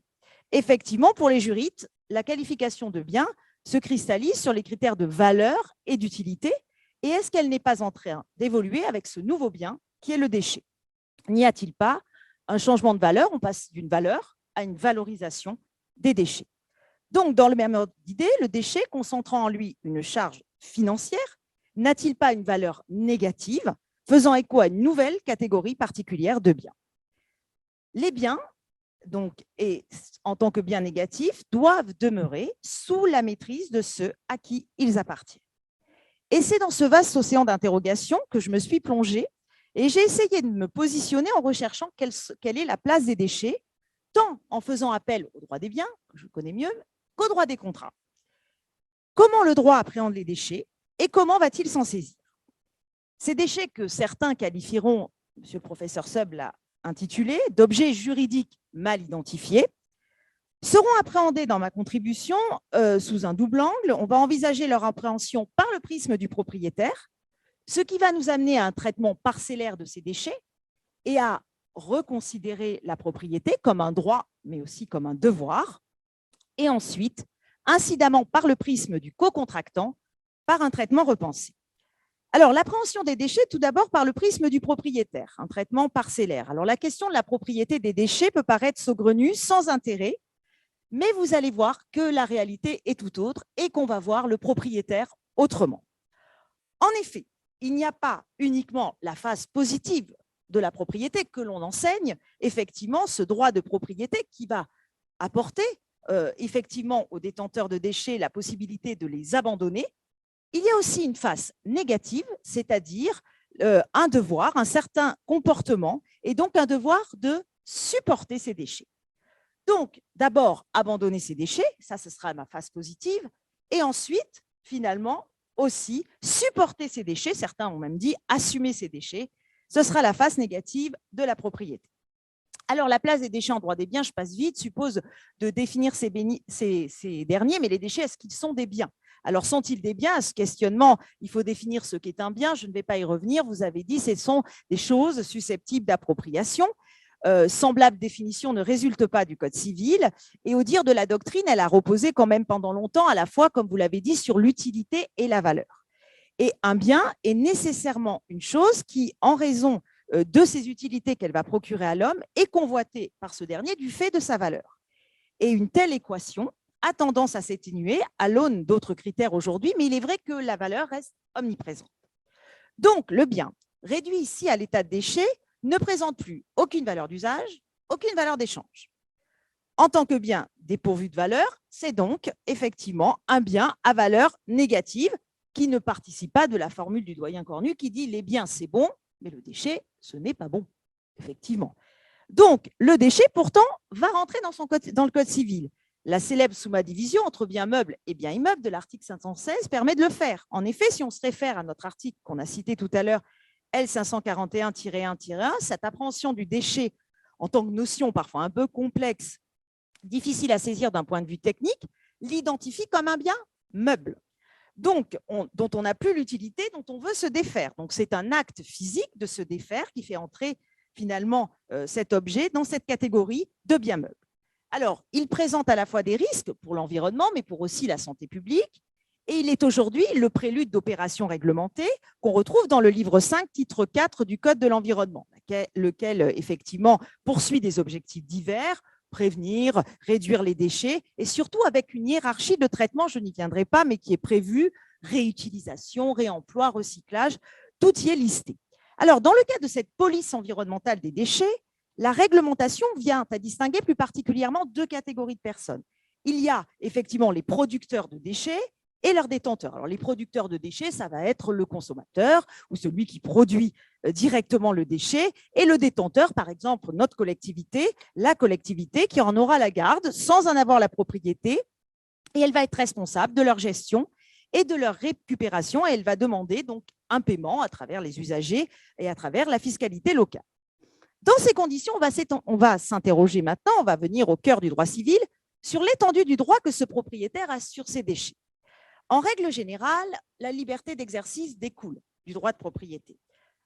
Speaker 3: Effectivement, pour les juristes, la qualification de bien se cristallise sur les critères de valeur et d'utilité. Et est-ce qu'elle n'est pas en train d'évoluer avec ce nouveau bien qui est le déchet? N'y a-t-il pas un changement de valeur? On passe d'une valeur à une valorisation des déchets. Donc, dans le même ordre d'idée, le déchet, concentrant en lui une charge financière, n'a-t-il pas une valeur négative, faisant écho à une nouvelle catégorie particulière de biens? Les biens, donc, et en tant que biens négatifs, doivent demeurer sous la maîtrise de ceux à qui ils appartiennent. Et c'est dans ce vaste océan d'interrogations que je me suis plongée et j'ai essayé de me positionner en recherchant quelle est la place des déchets, tant en faisant appel au droit des biens, que je connais mieux, qu'au droit des contrats. Comment le droit appréhende les déchets et comment va-t-il s'en saisir? Ces déchets que certains qualifieront, monsieur le professeur Seub l'a intitulé, d'objets juridiques mal identifiés, seront appréhendés dans ma contribution sous un double angle. On va envisager leur appréhension par le prisme du propriétaire, ce qui va nous amener à un traitement parcellaire de ces déchets et à reconsidérer la propriété comme un droit, mais aussi comme un devoir. Et ensuite, incidemment par le prisme du co-contractant, par un traitement repensé. Alors, l'appréhension des déchets, tout d'abord par le prisme du propriétaire, un traitement parcellaire. Alors, la question de la propriété des déchets peut paraître saugrenue, sans intérêt, mais vous allez voir que la réalité est tout autre et qu'on va voir le propriétaire autrement. En effet, il n'y a pas uniquement la phase positive de la propriété que l'on enseigne, effectivement, ce droit de propriété qui va apporter effectivement aux détenteurs de déchets la possibilité de les abandonner. Il y a aussi une face négative, c'est-à-dire un devoir, un certain comportement, et donc un devoir de supporter ces déchets. Donc, d'abord, abandonner ces déchets, ça, ce sera ma face positive, et ensuite, finalement, aussi supporter ces déchets, certains ont même dit assumer ces déchets, ce sera la face négative de la propriété. Alors, la place des déchets en droit des biens, je passe vite, suppose de définir ces derniers, mais les déchets, est-ce qu'ils sont des biens? Alors, sont-ils des biens? À ce questionnement, il faut définir ce qu'est un bien. Je ne vais pas y revenir. Vous avez dit, ce sont des choses susceptibles d'appropriation. Semblable définition ne résulte pas du Code civil. Et au dire de la doctrine, elle a reposé quand même pendant longtemps, à la fois, comme vous l'avez dit, sur l'utilité et la valeur. Et un bien est nécessairement une chose qui, en raison de ses utilités qu'elle va procurer à l'homme, est convoitée par ce dernier du fait de sa valeur. Et une telle équation a tendance à s'atténuer à l'aune d'autres critères aujourd'hui, mais il est vrai que la valeur reste omniprésente. Donc, le bien, réduit ici à l'état de déchet, ne présente plus aucune valeur d'usage, aucune valeur d'échange. En tant que bien dépourvu de valeur, c'est donc effectivement un bien à valeur négative qui ne participe pas de la formule du doyen Cornu qui dit « les biens, c'est bon, mais le déchet, ce n'est pas bon ». Effectivement. Donc, le déchet, pourtant, va rentrer dans le Code civil. La célèbre summa-division entre biens meubles et biens immeubles de l'article 516 permet de le faire. En effet, si on se réfère à notre article qu'on a cité tout à l'heure, L541-1-1, cette appréhension du déchet en tant que notion parfois un peu complexe, difficile à saisir d'un point de vue technique, l'identifie comme un bien meuble. Donc, dont on n'a plus l'utilité, dont on veut se défaire. Donc, c'est un acte physique de se défaire qui fait entrer finalement cet objet dans cette catégorie de biens meubles. Alors, il présente à la fois des risques pour l'environnement, mais pour aussi la santé publique. Et il est aujourd'hui le prélude d'opérations réglementées qu'on retrouve dans le livre 5, titre 4 du Code de l'environnement, lequel, effectivement, poursuit des objectifs divers, prévenir, réduire les déchets, et surtout avec une hiérarchie de traitement, je n'y viendrai pas, mais qui est prévue, réutilisation, réemploi, recyclage, tout y est listé. Alors, dans le cas de cette police environnementale des déchets, la réglementation vient à distinguer plus particulièrement deux catégories de personnes. Il y a effectivement les producteurs de déchets et leurs détenteurs. Alors, les producteurs de déchets, ça va être le consommateur ou celui qui produit directement le déchet, et le détenteur, par exemple, notre collectivité, la collectivité qui en aura la garde sans en avoir la propriété, et elle va être responsable de leur gestion et de leur récupération, et elle va demander donc un paiement à travers les usagers et à travers la fiscalité locale. Dans ces conditions, on va s'interroger maintenant, on va venir au cœur du droit civil, sur l'étendue du droit que ce propriétaire a sur ses déchets. En règle générale, la liberté d'exercice découle du droit de propriété.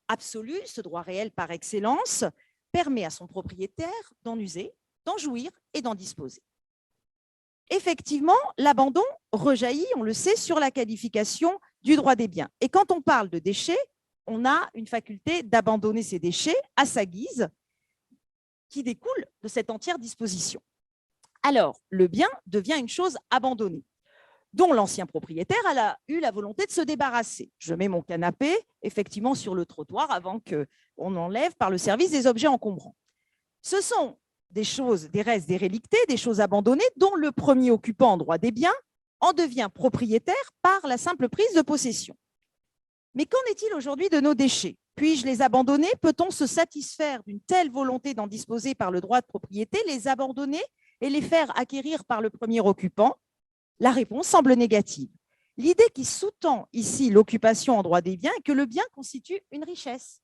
Speaker 3: Absolu, ce droit réel par excellence, permet à son propriétaire d'en user, d'en jouir et d'en disposer. Effectivement, l'abandon rejaillit, on le sait, sur la qualification du droit des biens. Et quand on parle de déchets, on a une faculté d'abandonner ces déchets à sa guise qui découle de cette entière disposition. Alors, le bien devient une chose abandonnée, dont l'ancien propriétaire a eu la volonté de se débarrasser. Je mets mon canapé effectivement sur le trottoir avant qu'on enlève par le service des objets encombrants. Ce sont des choses, des restes, des relictés, des choses abandonnées dont le premier occupant en droit des biens en devient propriétaire par la simple prise de possession. Mais qu'en est-il aujourd'hui de nos déchets? Puis-je les abandonner? Peut-on se satisfaire d'une telle volonté d'en disposer par le droit de propriété, les abandonner et les faire acquérir par le premier occupant? La réponse semble négative. L'idée qui sous-tend ici l'occupation en droit des biens est que le bien constitue une richesse.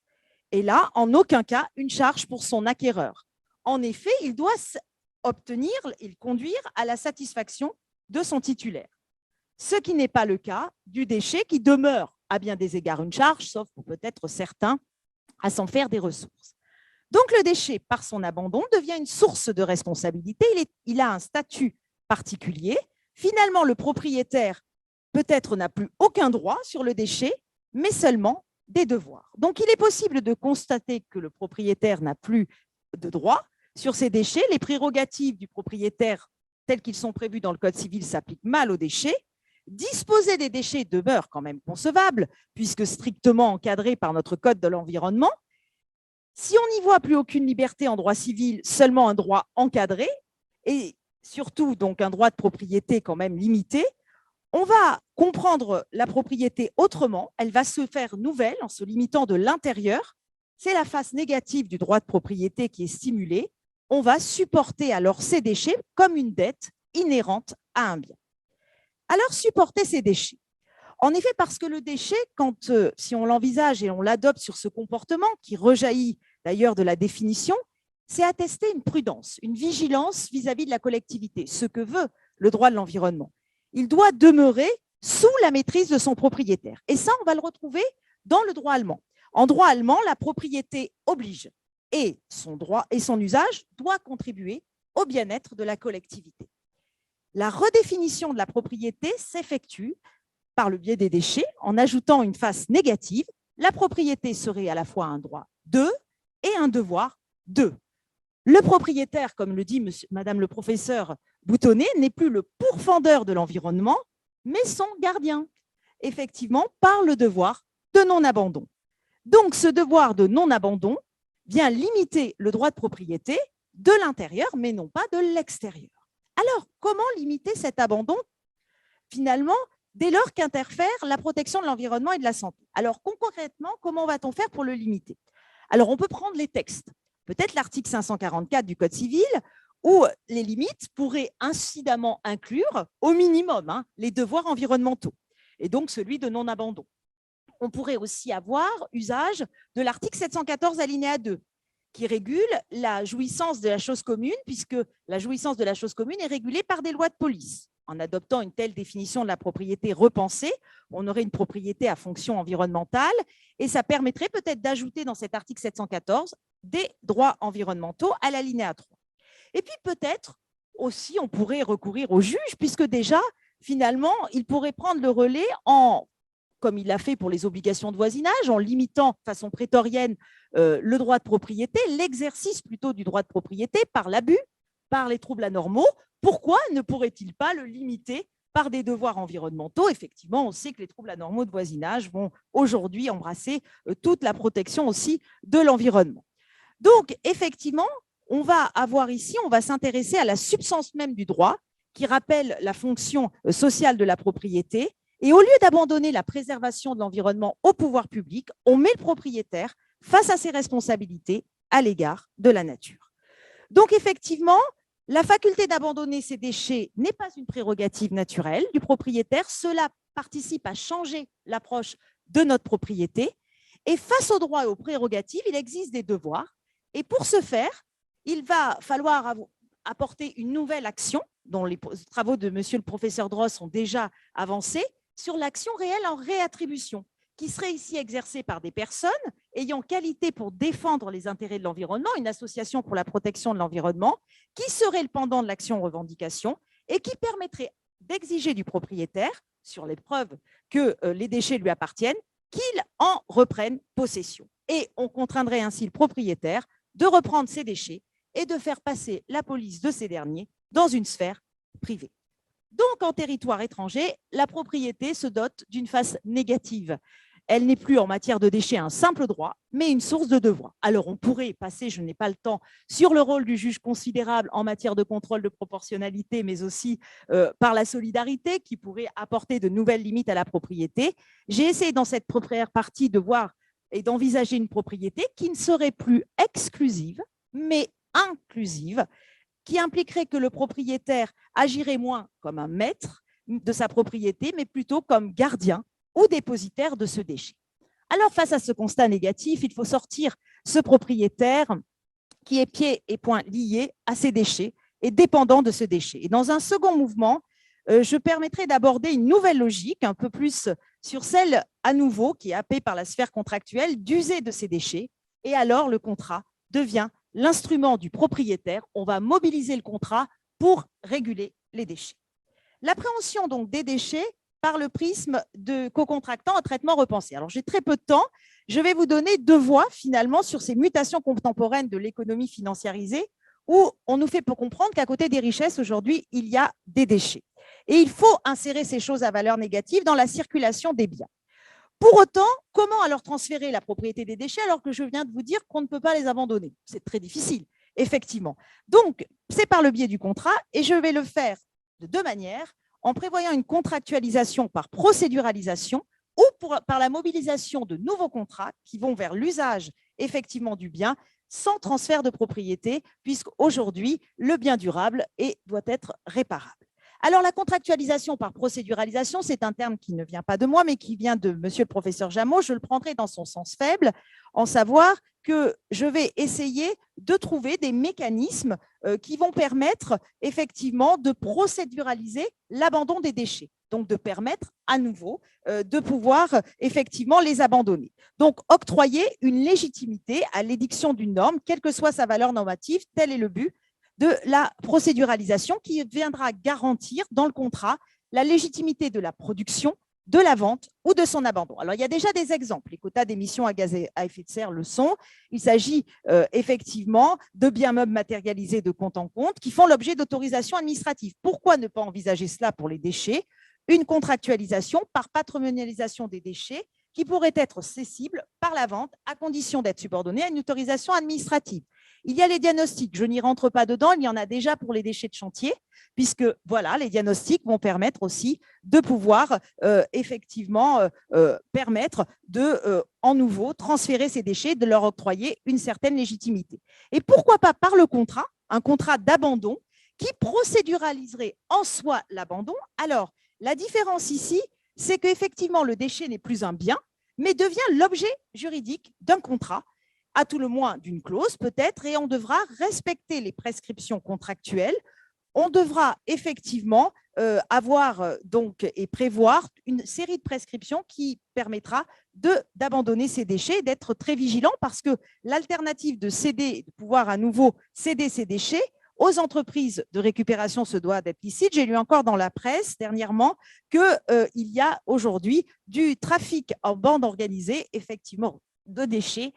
Speaker 3: Et là, en aucun cas, une charge pour son acquéreur. En effet, il doit conduire à la satisfaction de son titulaire. Ce qui n'est pas le cas du déchet qui demeure à bien des égards une charge, sauf pour peut-être certains à s'en faire des ressources. Donc le déchet, par son abandon, devient une source de responsabilité. Il a un statut particulier. Finalement, le propriétaire peut-être n'a plus aucun droit sur le déchet, mais seulement des devoirs. Donc il est possible de constater que le propriétaire n'a plus de droit sur ces déchets. Les prérogatives du propriétaire telles qu'ils sont prévus dans le Code civil s'appliquent mal aux déchets. Disposer des déchets demeure quand même concevable, puisque strictement encadré par notre Code de l'environnement. Si on n'y voit plus aucune liberté en droit civil, seulement un droit encadré, et surtout donc un droit de propriété quand même limité, on va comprendre la propriété autrement. Elle va se faire nouvelle en se limitant de l'intérieur. C'est la face négative du droit de propriété qui est stimulée. On va supporter alors ces déchets comme une dette inhérente à un bien. Alors, supporter ces déchets. En effet, parce que le déchet, si on l'envisage et on l'adopte sur ce comportement, qui rejaillit d'ailleurs de la définition, c'est attester une prudence, une vigilance vis-à-vis de la collectivité, ce que veut le droit de l'environnement. Il doit demeurer sous la maîtrise de son propriétaire. Et ça, on va le retrouver dans le droit allemand. En droit allemand, la propriété oblige et son droit et son usage doit contribuer au bien-être de la collectivité. La redéfinition de la propriété s'effectue par le biais des déchets en ajoutant une face négative. La propriété serait à la fois un droit de et un devoir de. Le propriétaire, comme le dit Madame le professeur Boutonnet, n'est plus le pourfendeur de l'environnement, mais son gardien, effectivement, par le devoir de non-abandon. Donc, ce devoir de non-abandon vient limiter le droit de propriété de l'intérieur, mais non pas de l'extérieur. Alors, comment limiter cet abandon, finalement, dès lors qu'interfère la protection de l'environnement et de la santé? Alors, concrètement, comment va-t-on faire pour le limiter? Alors, on peut prendre les textes. Peut-être l'article 544 du Code civil, où les limites pourraient incidemment inclure, au minimum, les devoirs environnementaux, et donc celui de non-abandon. On pourrait aussi avoir usage de l'article 714 alinéa 2, qui régule la jouissance de la chose commune, puisque la jouissance de la chose commune est régulée par des lois de police. En adoptant une telle définition de la propriété repensée, on aurait une propriété à fonction environnementale et ça permettrait peut-être d'ajouter dans cet article 714 des droits environnementaux à l'alinéa 3. Et puis peut-être aussi, on pourrait recourir au juge, puisque déjà, finalement, il pourrait prendre le relais comme il l'a fait pour les obligations de voisinage, en limitant de façon prétorienne le droit de propriété, l'exercice plutôt du droit de propriété par l'abus, par les troubles anormaux. Pourquoi ne pourrait-il pas le limiter par des devoirs environnementaux? Effectivement, on sait que les troubles anormaux de voisinage vont aujourd'hui embrasser toute la protection aussi de l'environnement. Donc, effectivement, on va avoir ici, on va s'intéresser à la substance même du droit qui rappelle la fonction sociale de la propriété. Et au lieu d'abandonner la préservation de l'environnement au pouvoir public, on met le propriétaire face à ses responsabilités à l'égard de la nature. Donc, effectivement, la faculté d'abandonner ces déchets n'est pas une prérogative naturelle du propriétaire. Cela participe à changer l'approche de notre propriété. Et face aux droits et aux prérogatives, il existe des devoirs. Et pour ce faire, il va falloir apporter une nouvelle action, dont les travaux de monsieur le professeur Dross ont déjà avancé, sur l'action réelle en réattribution, qui serait ici exercée par des personnes ayant qualité pour défendre les intérêts de l'environnement, une association pour la protection de l'environnement, qui serait le pendant de l'action revendication et qui permettrait d'exiger du propriétaire, sur les preuves que les déchets lui appartiennent, qu'il en reprenne possession. Et on contraindrait ainsi le propriétaire de reprendre ces déchets et de faire passer la police de ces derniers dans une sphère privée. Donc, en territoire étranger, la propriété se dote d'une face négative. elle n'est plus en matière de déchets un simple droit, mais une source de devoir. Alors, on pourrait passer, je n'ai pas le temps, sur le rôle du juge considérable en matière de contrôle de proportionnalité, mais aussi par la solidarité qui pourrait apporter de nouvelles limites à la propriété. J'ai essayé dans cette première partie de voir et d'envisager une propriété qui ne serait plus exclusive, mais inclusive, qui impliquerait que le propriétaire agirait moins comme un maître de sa propriété, mais plutôt comme gardien ou dépositaire de ce déchet. Alors, face à ce constat négatif, il faut sortir ce propriétaire qui est pieds et poings liés à ces déchets et dépendant de ce déchet. Et dans un second mouvement, je permettrai d'aborder une nouvelle logique, un peu plus sur celle à nouveau qui est happée par la sphère contractuelle d'user de ces déchets. Et alors, le contrat devient l'instrument du propriétaire. On va mobiliser le contrat pour réguler les déchets. L'appréhension donc des déchets par le prisme de co-contractants à traitement repensé. Alors, j'ai très peu de temps. Je vais vous donner deux voies finalement sur ces mutations contemporaines de l'économie financiarisée où on nous fait comprendre qu'à côté des richesses, aujourd'hui, il y a des déchets. Et il faut insérer ces choses à valeur négative dans la circulation des biens. Pour autant, comment alors transférer la propriété des déchets alors que je viens de vous dire qu'on ne peut pas les abandonner? C'est très difficile, effectivement. Donc, c'est par le biais du contrat et je vais le faire de deux manières, en prévoyant une contractualisation par procéduralisation ou par la mobilisation de nouveaux contrats qui vont vers l'usage effectivement du bien sans transfert de propriété, puisqu'aujourd'hui, le bien durable doit être réparable. Alors, la contractualisation par procéduralisation, c'est un terme qui ne vient pas de moi, mais qui vient de monsieur le professeur Jameau. Je le prendrai dans son sens faible, en savoir que je vais essayer de trouver des mécanismes qui vont permettre effectivement de procéduraliser l'abandon des déchets, donc de permettre à nouveau de pouvoir effectivement les abandonner. Donc, octroyer une légitimité à l'édiction d'une norme, quelle que soit sa valeur normative, tel est le but de la procéduralisation qui viendra garantir dans le contrat la légitimité de la production, de la vente ou de son abandon. Alors, il y a déjà des exemples. Les quotas d'émissions à gaz à effet de serre le sont. Il s'agit effectivement de biens meubles matérialisés de compte en compte qui font l'objet d'autorisations administratives. Pourquoi ne pas envisager cela pour les déchets? Une contractualisation par patrimonialisation des déchets qui pourrait être cessible par la vente à condition d'être subordonnée à une autorisation administrative. Il y a les diagnostics, je n'y rentre pas dedans, il y en a déjà pour les déchets de chantier, puisque voilà, les diagnostics vont permettre aussi de pouvoir effectivement permettre de, en nouveau, transférer ces déchets, de leur octroyer une certaine légitimité. Et pourquoi pas par le contrat, un contrat d'abandon qui procéduraliserait en soi l'abandon. Alors, la différence ici, c'est qu'effectivement, le déchet n'est plus un bien, mais devient l'objet juridique d'un contrat, à tout le moins d'une clause peut-être, et on devra respecter les prescriptions contractuelles. On devra effectivement avoir donc et prévoir une série de prescriptions qui permettra d'abandonner ces déchets, d'être très vigilant parce que l'alternative de céder, de pouvoir à nouveau céder ces déchets aux entreprises de récupération se doit d'être licite. J'ai lu encore dans la presse dernièrement qu'il y a aujourd'hui du trafic en bande organisée, effectivement, de déchets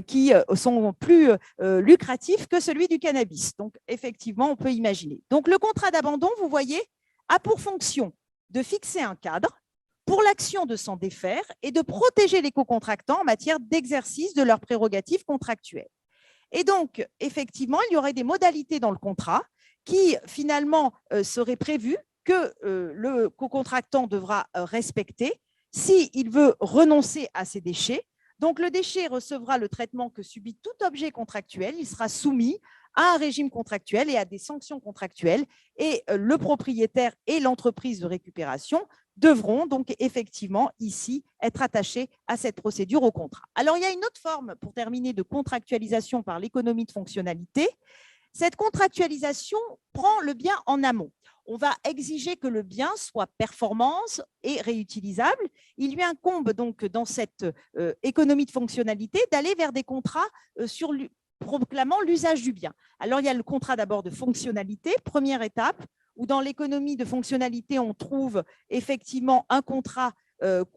Speaker 3: qui sont plus lucratifs que celui du cannabis. Donc, effectivement, on peut imaginer. Donc, le contrat d'abandon, vous voyez, a pour fonction de fixer un cadre pour l'action de s'en défaire et de protéger les co-contractants en matière d'exercice de leurs prérogatives contractuelles. Et donc, effectivement, il y aurait des modalités dans le contrat qui, finalement, seraient prévues que le co-contractant devra respecter s'il veut renoncer à ces déchets. Donc, le déchet recevra le traitement que subit tout objet contractuel. Il sera soumis à un régime contractuel et à des sanctions contractuelles. Et le propriétaire et l'entreprise de récupération devront donc effectivement ici être attachés à cette procédure au contrat. Alors, il y a une autre forme, pour terminer, de contractualisation par l'économie de fonctionnalité. Cette contractualisation prend le bien en amont. On va exiger que le bien soit performance et réutilisable. Il lui incombe donc dans cette économie de fonctionnalité d'aller vers des contrats proclamant l'usage du bien. Alors, il y a le contrat d'abord de fonctionnalité, première étape, où dans l'économie de fonctionnalité, on trouve effectivement un contrat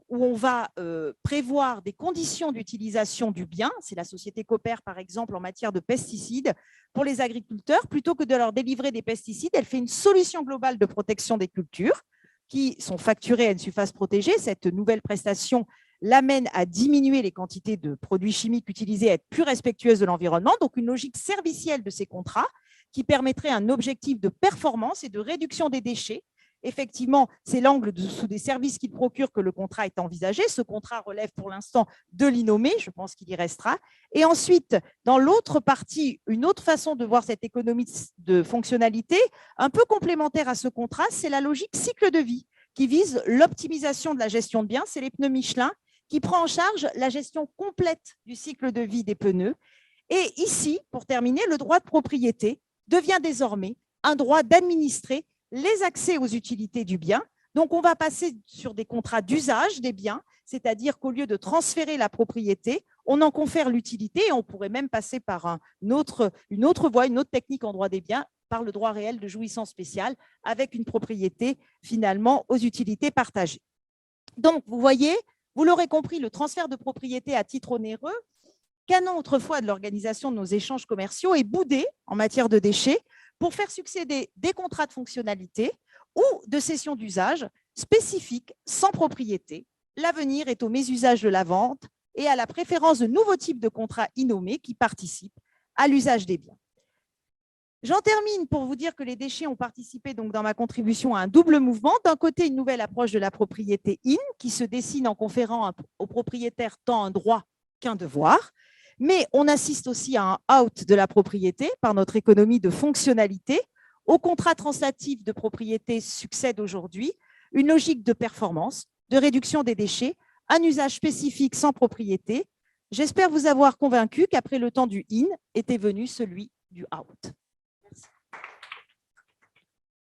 Speaker 3: où on va prévoir des conditions d'utilisation du bien. C'est la société Cooper, par exemple, en matière de pesticides. Pour les agriculteurs, plutôt que de leur délivrer des pesticides, elle fait une solution globale de protection des cultures qui sont facturées à une surface protégée. Cette nouvelle prestation l'amène à diminuer les quantités de produits chimiques utilisés, à être plus respectueuse de l'environnement. Donc, une logique servicielle de ces contrats qui permettrait un objectif de performance et de réduction des déchets. Effectivement, c'est l'angle sous des services qu'il procure que le contrat est envisagé. Ce contrat relève pour l'instant de l'Innomé, je pense qu'il y restera. Et ensuite, dans l'autre partie, une autre façon de voir cette économie de fonctionnalité, un peu complémentaire à ce contrat, c'est la logique cycle de vie qui vise l'optimisation de la gestion de biens. C'est les pneus Michelin qui prend en charge la gestion complète du cycle de vie des pneus. Et ici, pour terminer, le droit de propriété devient désormais un droit d'administrer les accès aux utilités du bien. Donc, on va passer sur des contrats d'usage des biens, c'est-à-dire qu'au lieu de transférer la propriété, on en confère l'utilité et on pourrait même passer par une autre voie, une autre technique en droit des biens, par le droit réel de jouissance spéciale, avec une propriété finalement aux utilités partagées. Donc, vous voyez, vous l'aurez compris, le transfert de propriété à titre onéreux, canon autrefois de l'organisation de nos échanges commerciaux, est boudé en matière de déchets pour faire succéder des contrats de fonctionnalité ou de cession d'usage spécifiques sans propriété. L'avenir est au mésusage de la vente et à la préférence de nouveaux types de contrats innommés qui participent à l'usage des biens. J'en termine pour vous dire que les déchets ont participé donc dans ma contribution à un double mouvement. D'un côté, une nouvelle approche de la propriété in qui se dessine en conférant aux propriétaires tant un droit qu'un devoir. Mais on assiste aussi à un out de la propriété par notre économie de fonctionnalité. Au contrat translatif de propriété succède aujourd'hui une logique de performance, de réduction des déchets, un usage spécifique sans propriété. J'espère vous avoir convaincu qu'après le temps du in était venu celui du out.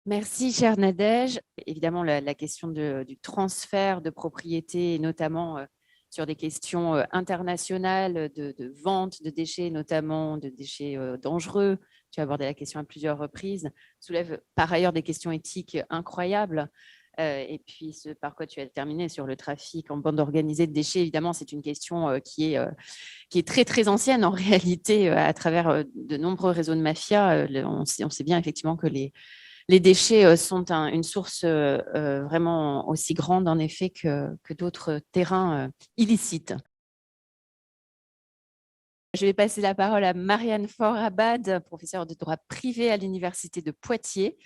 Speaker 1: Merci, chère Nadège. Évidemment, la question du transfert de propriété, notamment sur des questions internationales de vente de déchets, notamment de déchets dangereux. Tu as abordé la question à plusieurs reprises. Soulève par ailleurs des questions éthiques incroyables. Et puis, ce par quoi tu as terminé sur le trafic en bande organisée de déchets, évidemment, c'est une question qui est très, très ancienne en réalité à travers de nombreux réseaux de mafia. On sait bien effectivement que les déchets sont une source vraiment aussi grande, en effet, que d'autres terrains illicites. Je vais passer la parole à Marianne Faure-Abad, professeure de droit privé à l'Université de Poitiers,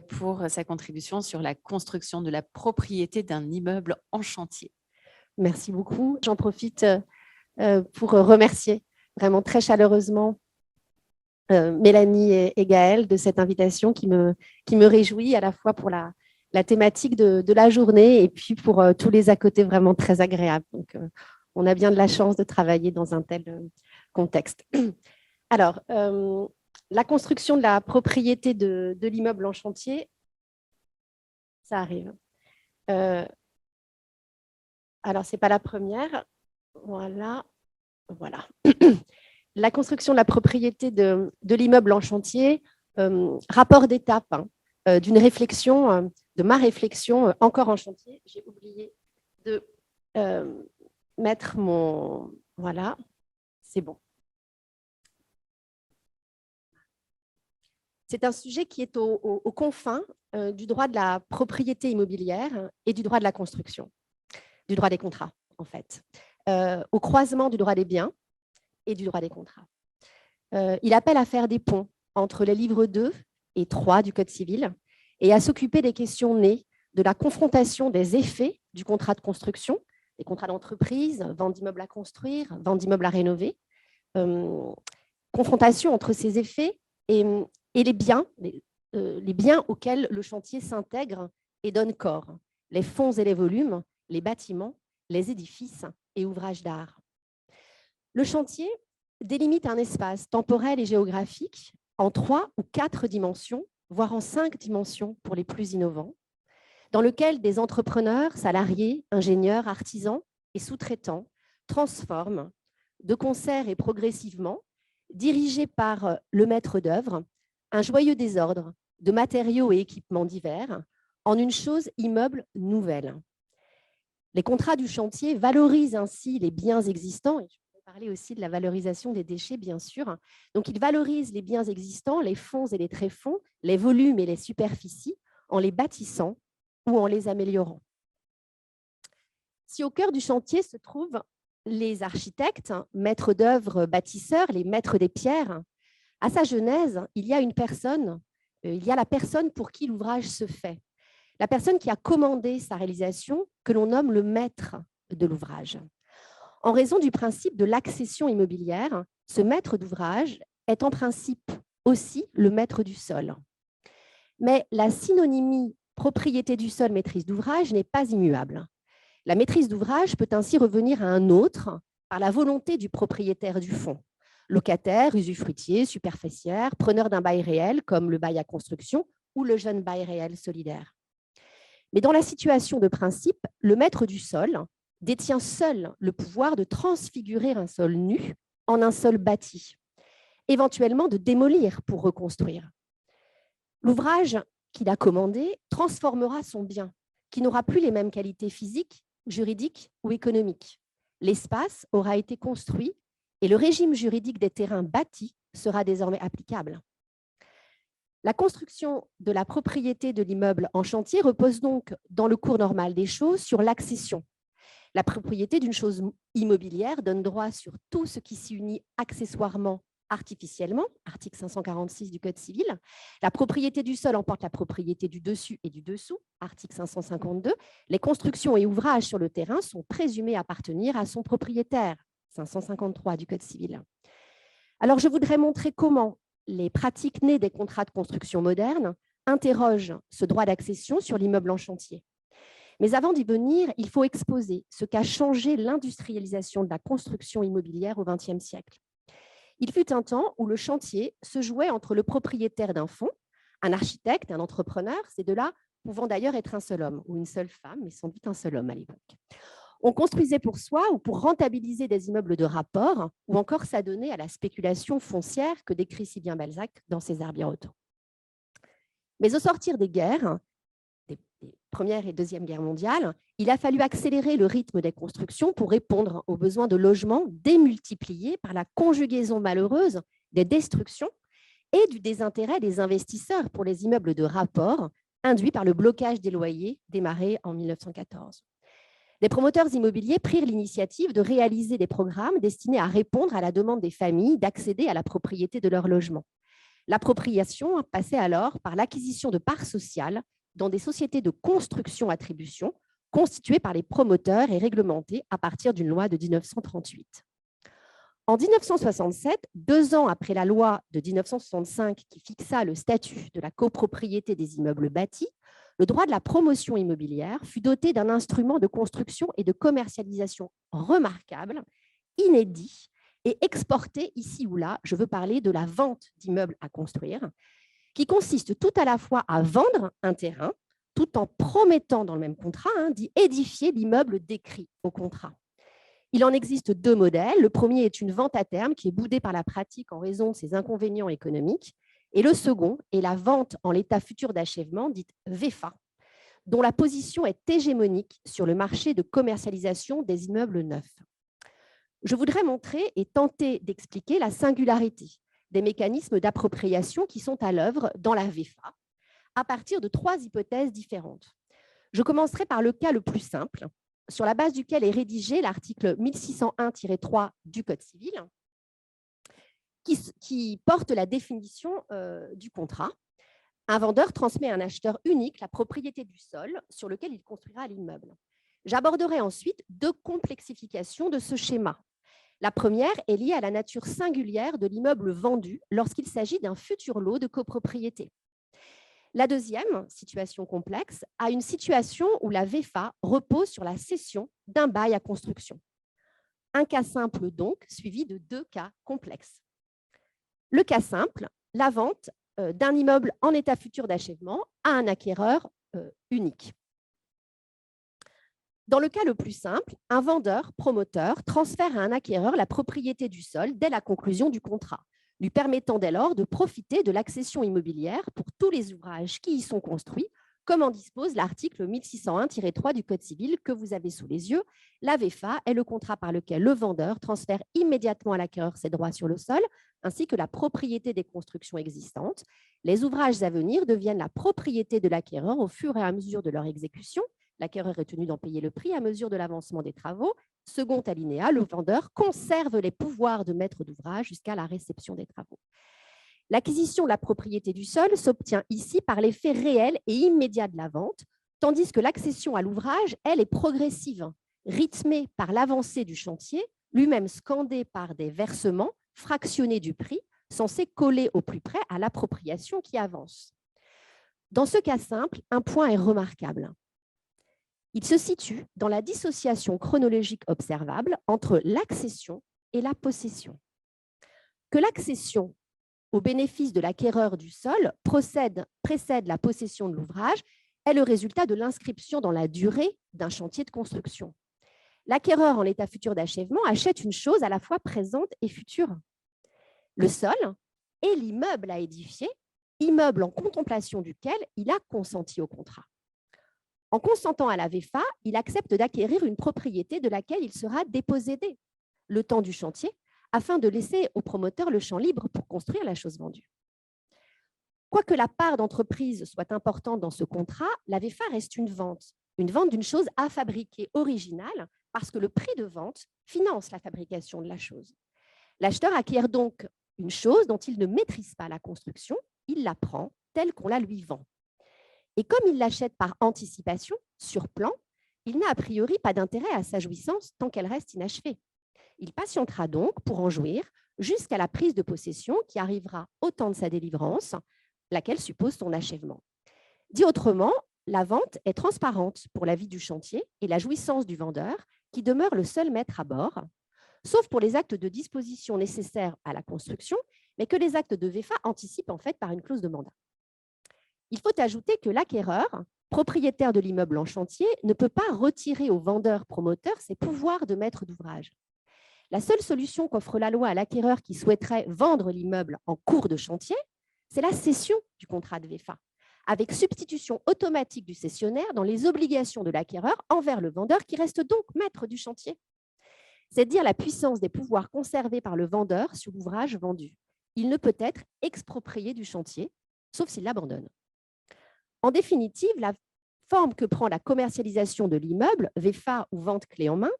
Speaker 1: pour sa contribution sur la construction de la propriété d'un immeuble en chantier.
Speaker 4: Merci beaucoup. J'en profite pour remercier vraiment très chaleureusement Mélanie et Gaëlle de cette invitation qui me réjouit à la fois pour la thématique de la journée et puis pour tous les à côté vraiment très agréables. Donc, on a bien de la chance de travailler dans un tel contexte. Alors, la construction de la propriété de l'immeuble en chantier, ça arrive. Alors, ce n'est pas la première. Voilà. La construction de la propriété de l'immeuble en chantier, rapport d'étape d'une réflexion, de ma réflexion encore en chantier. J'ai oublié de mettre mon... Voilà, c'est bon. C'est un sujet qui est aux confins du droit de la propriété immobilière et du droit de la construction, du droit des contrats, en fait, au croisement du droit des biens et du droit des contrats. Il appelle à faire des ponts entre les livres 2 et 3 du Code civil et à s'occuper des questions nées de la confrontation des effets du contrat de construction, les contrats d'entreprise, vente d'immeubles à construire, vente d'immeubles à rénover, confrontation entre ces effets et les biens auxquels le chantier s'intègre et donne corps, les fonds et les volumes, les bâtiments, les édifices et ouvrages d'art. Le chantier délimite un espace temporel et géographique en 3 ou 4 dimensions, voire en 5 dimensions pour les plus innovants, dans lequel des entrepreneurs, salariés, ingénieurs, artisans et sous-traitants transforment de concert et progressivement, dirigés par le maître d'œuvre, un joyeux désordre de matériaux et équipements divers en une chose immeuble nouvelle. Les contrats du chantier valorisent ainsi les biens existants, et je vais parler aussi de la valorisation des déchets, bien sûr. Donc, ils valorisent les biens existants, les fonds et les tréfonds, les volumes et les superficies, en les bâtissant ou en les améliorant. Si au cœur du chantier se trouvent les architectes, maîtres d'œuvre, bâtisseurs, les maîtres des pierres, à sa genèse, il y a la personne pour qui l'ouvrage se fait, la personne qui a commandé sa réalisation, que l'on nomme le maître de l'ouvrage. En raison du principe de l'accession immobilière, ce maître d'ouvrage est en principe aussi le maître du sol. Mais la synonymie propriété du sol, maîtrise d'ouvrage n'est pas immuable. La maîtrise d'ouvrage peut ainsi revenir à un autre par la volonté du propriétaire du fonds, locataire, usufruitier, superficiaire, preneur d'un bail réel comme le bail à construction ou le jeune bail réel solidaire. Mais dans la situation de principe, le maître du sol détient seul le pouvoir de transfigurer un sol nu en un sol bâti, éventuellement de démolir pour reconstruire. L'ouvrage qu'il a commandé transformera son bien, qui n'aura plus les mêmes qualités physiques, juridiques ou économiques. L'espace aura été construit et le régime juridique des terrains bâtis sera désormais applicable. La construction de la propriété de l'immeuble en chantier repose donc, dans le cours normal des choses, sur l'accession. La propriété d'une chose immobilière donne droit sur tout ce qui s'y unit accessoirement, artificiellement, article 546 du Code civil. La propriété du sol emporte la propriété du dessus et du dessous, article 552. Les constructions et ouvrages sur le terrain sont présumés appartenir à son propriétaire, 553 du Code civil. Alors, je voudrais montrer comment les pratiques nées des contrats de construction modernes interrogent ce droit d'accession sur l'immeuble en chantier. Mais avant d'y venir, il faut exposer ce qu'a changé l'industrialisation de la construction immobilière au XXe siècle. Il fut un temps où le chantier se jouait entre le propriétaire d'un fonds, un architecte, un entrepreneur, ces deux-là pouvant d'ailleurs être un seul homme ou une seule femme, mais sans doute un seul homme à l'époque. On construisait pour soi ou pour rentabiliser des immeubles de rapport ou encore s'adonner à la spéculation foncière que décrit si bien Balzac dans ses Arts birotteaux. Mais au sortir des guerres, des Première et Deuxième Guerre mondiale, il a fallu accélérer le rythme des constructions pour répondre aux besoins de logement démultipliés par la conjugaison malheureuse des destructions et du désintérêt des investisseurs pour les immeubles de rapport induit par le blocage des loyers démarré en 1914. Les promoteurs immobiliers prirent l'initiative de réaliser des programmes destinés à répondre à la demande des familles d'accéder à la propriété de leur logement. L'appropriation passait alors par l'acquisition de parts sociales dans des sociétés de construction-attribution constituées par les promoteurs et réglementées à partir d'une loi de 1938. En 1967, 2 ans après la loi de 1965 qui fixa le statut de la copropriété des immeubles bâtis, le droit de la promotion immobilière fut doté d'un instrument de construction et de commercialisation remarquable, inédit et exporté ici ou là. Je veux parler de la vente d'immeubles à construire, qui consiste tout à la fois à vendre un terrain, tout en promettant dans le même contrat d'y édifier l'immeuble décrit au contrat. Il en existe 2 modèles. Le premier est une vente à terme qui est boudée par la pratique en raison de ses inconvénients économiques. Et le second est la vente en l'état futur d'achèvement, dite VEFA, dont la position est hégémonique sur le marché de commercialisation des immeubles neufs. Je voudrais montrer et tenter d'expliquer la singularité des mécanismes d'appropriation qui sont à l'œuvre dans la VEFA à partir de 3 hypothèses différentes. Je commencerai par le cas le plus simple, sur la base duquel est rédigé l'article 1601-3 du Code civil, qui porte la définition du contrat. Un vendeur transmet à un acheteur unique la propriété du sol sur lequel il construira l'immeuble. J'aborderai ensuite 2 complexifications de ce schéma. La première est liée à la nature singulière de l'immeuble vendu lorsqu'il s'agit d'un futur lot de copropriété. La deuxième, situation complexe, a une situation où la VEFA repose sur la cession d'un bail à construction. Un cas simple donc, suivi de 2 cas complexes. Le cas simple, la vente d'un immeuble en état futur d'achèvement à un acquéreur unique. Dans le cas le plus simple, un vendeur, promoteur, transfère à un acquéreur la propriété du sol dès la conclusion du contrat, lui permettant dès lors de profiter de l'accession immobilière pour tous les ouvrages qui y sont construits, comme en dispose l'article 1601-3 du Code civil que vous avez sous les yeux. La VEFA est le contrat par lequel le vendeur transfère immédiatement à l'acquéreur ses droits sur le sol, ainsi que la propriété des constructions existantes. Les ouvrages à venir deviennent la propriété de l'acquéreur au fur et à mesure de leur exécution, L'acquéreur est tenu d'en payer le prix à mesure de l'avancement des travaux. Second alinéa, le vendeur conserve les pouvoirs de maître d'ouvrage jusqu'à la réception des travaux. L'acquisition de la propriété du sol s'obtient ici par l'effet réel et immédiat de la vente, tandis que l'accession à l'ouvrage, elle, est progressive, rythmée par l'avancée du chantier, lui-même scandé par des versements fractionnés du prix, censés coller au plus près à l'appropriation qui avance. Dans ce cas simple, un point est remarquable. Il se situe dans la dissociation chronologique observable entre l'accession et la possession. Que l'accession au bénéfice de l'acquéreur du sol précède la possession de l'ouvrage est le résultat de l'inscription dans la durée d'un chantier de construction. L'acquéreur en l'état futur d'achèvement achète une chose à la fois présente et future. Le sol et l'immeuble à édifier, immeuble en contemplation duquel il a consenti au contrat. En consentant à la VEFA, il accepte d'acquérir une propriété de laquelle il sera dépossédé le temps du chantier afin de laisser au promoteur le champ libre pour construire la chose vendue. Quoique la part d'entreprise soit importante dans ce contrat, la VEFA reste une vente d'une chose à fabriquer originale parce que le prix de vente finance la fabrication de la chose. L'acheteur acquiert donc une chose dont il ne maîtrise pas la construction, il la prend telle qu'on la lui vend. Et comme il l'achète par anticipation, sur plan, il n'a a priori pas d'intérêt à sa jouissance tant qu'elle reste inachevée. Il patientera donc pour en jouir jusqu'à la prise de possession qui arrivera au temps de sa délivrance, laquelle suppose son achèvement. Dit autrement, la vente est transparente pour la vie du chantier et la jouissance du vendeur qui demeure le seul maître à bord, sauf pour les actes de disposition nécessaires à la construction, mais que les actes de VEFA anticipent en fait par une clause de mandat. Il faut ajouter que l'acquéreur, propriétaire de l'immeuble en chantier, ne peut pas retirer au vendeur promoteur ses pouvoirs de maître d'ouvrage. La seule solution qu'offre la loi à l'acquéreur qui souhaiterait vendre l'immeuble en cours de chantier, c'est la cession du contrat de VEFA, avec substitution automatique du cessionnaire dans les obligations de l'acquéreur envers le vendeur qui reste donc maître du chantier. C'est dire la puissance des pouvoirs conservés par le vendeur sur l'ouvrage vendu. Il ne peut être exproprié du chantier, sauf s'il l'abandonne. En définitive, la forme que prend la commercialisation de l'immeuble, VEFA ou vente clé en main,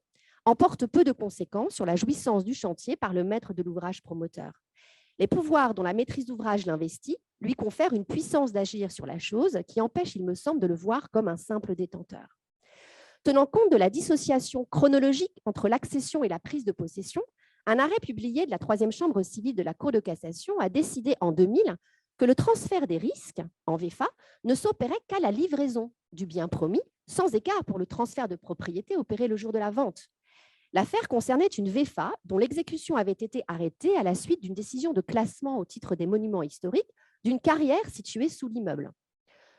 Speaker 4: emporte peu de conséquences sur la jouissance du chantier par le maître de l'ouvrage promoteur. Les pouvoirs dont la maîtrise d'ouvrage l'investit lui confèrent une puissance d'agir sur la chose qui empêche, il me semble, de le voir comme un simple détenteur. Tenant compte de la dissociation chronologique entre l'accession et la prise de possession, un arrêt publié de la 3e chambre civile de la Cour de cassation a décidé en 2000 que le transfert des risques en VEFA ne s'opérait qu'à la livraison du bien promis, sans égard pour le transfert de propriété opéré le jour de la vente. L'affaire concernait une VEFA dont l'exécution avait été arrêtée à la suite d'une décision de classement au titre des monuments historiques d'une carrière située sous l'immeuble.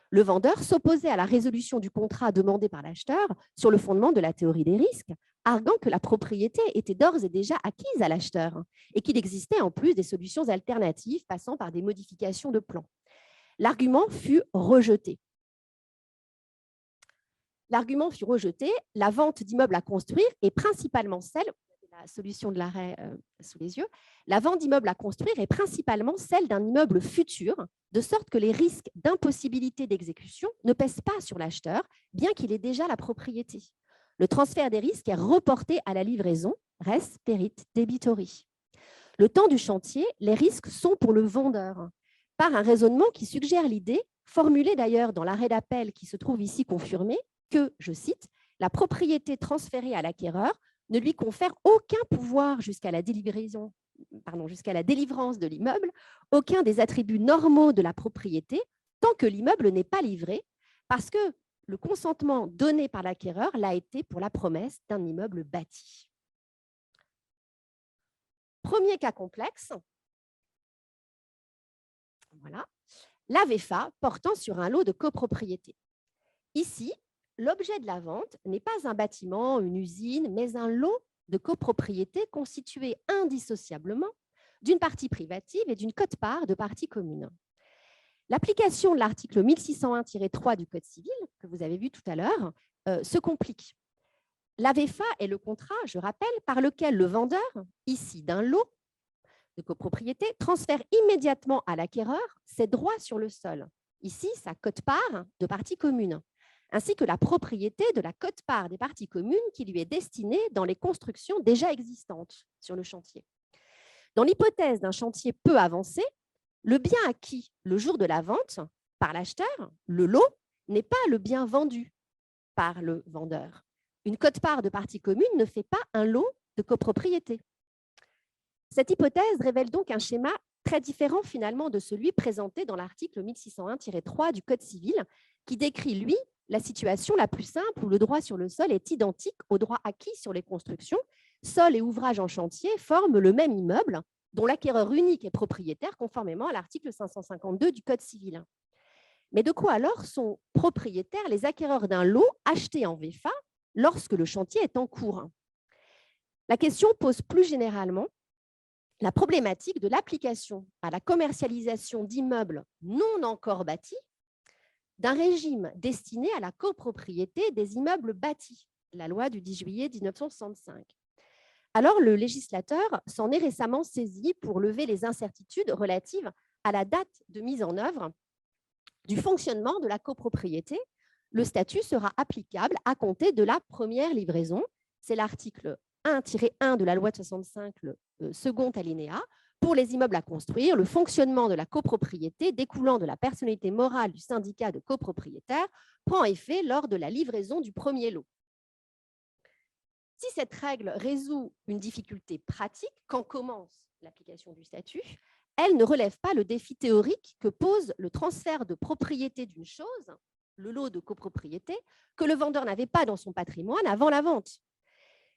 Speaker 4: Le vendeur s'opposait à la résolution du contrat demandé par l'acheteur sur le fondement de la théorie des risques, arguant que la propriété était d'ores et déjà acquise à l'acheteur et qu'il existait en plus des solutions alternatives passant par des modifications de plan. L'argument fut rejeté. La vente d'immeubles à construire est principalement celle, la solution de l'arrêt sous les yeux, la vente d'immeubles à construire est principalement celle d'un immeuble futur, de sorte que les risques d'impossibilité d'exécution ne pèsent pas sur l'acheteur, bien qu'il ait déjà la propriété. Le transfert des risques est reporté à la livraison, res perit debitori. Le temps du chantier, les risques sont pour le vendeur, par un raisonnement qui suggère l'idée, formulée d'ailleurs dans l'arrêt d'appel qui se trouve ici confirmé, que, je cite, la propriété transférée à l'acquéreur ne lui confère aucun pouvoir jusqu'à la délivrance de l'immeuble, aucun des attributs normaux de la propriété, tant que l'immeuble n'est pas livré, parce que le consentement donné par l'acquéreur l'a été pour la promesse d'un immeuble bâti. Premier cas complexe, voilà, la VEFA portant sur un lot de copropriété. Ici, l'objet de la vente n'est pas un bâtiment, une usine, mais un lot de copropriété constitué indissociablement d'une partie privative et d'une quote-part de partie commune. L'application de l'article 1601-3 du Code civil, que vous avez vu tout à l'heure, se complique. La VEFA est le contrat, je rappelle, par lequel le vendeur, ici d'un lot de copropriété, transfère immédiatement à l'acquéreur ses droits sur le sol. Ici, sa quote-part de partie commune. ainsi que la propriété de la quote-part des parties communes qui lui est destinée dans les constructions déjà existantes sur le chantier. Dans l'hypothèse d'un chantier peu avancé, le bien acquis le jour de la vente par l'acheteur, le lot, n'est pas le bien vendu par le vendeur. Une quote-part de parties communes ne fait pas un lot de copropriété. Cette hypothèse révèle donc un schéma très différent finalement de celui présenté dans l'article 1601-3 du Code civil, qui décrit, lui, la situation la plus simple où le droit sur le sol est identique au droit acquis sur les constructions. Sol et ouvrage en chantier forment le même immeuble dont l'acquéreur unique est propriétaire conformément à l'article 552 du Code civil. Mais de quoi alors sont propriétaires les acquéreurs d'un lot acheté en VFA lorsque le chantier est en cours? La question pose plus généralement la problématique de l'application à la commercialisation d'immeubles non encore bâtis d'un régime destiné à la copropriété des immeubles bâtis, la loi du 10 juillet 1965. Alors, le législateur s'en est récemment saisi pour lever les incertitudes relatives à la date de mise en œuvre du fonctionnement de la copropriété. Le statut sera applicable à compter de la première livraison. C'est l'article 1-1 de la loi de 65, le second alinéa. Pour les immeubles à construire, le fonctionnement de la copropriété découlant de la personnalité morale du syndicat de copropriétaires prend effet lors de la livraison du premier lot. Si cette règle résout une difficulté pratique, quand commence l'application du statut, elle ne relève pas le défi théorique que pose le transfert de propriété d'une chose, le lot de copropriété, que le vendeur n'avait pas dans son patrimoine avant la vente.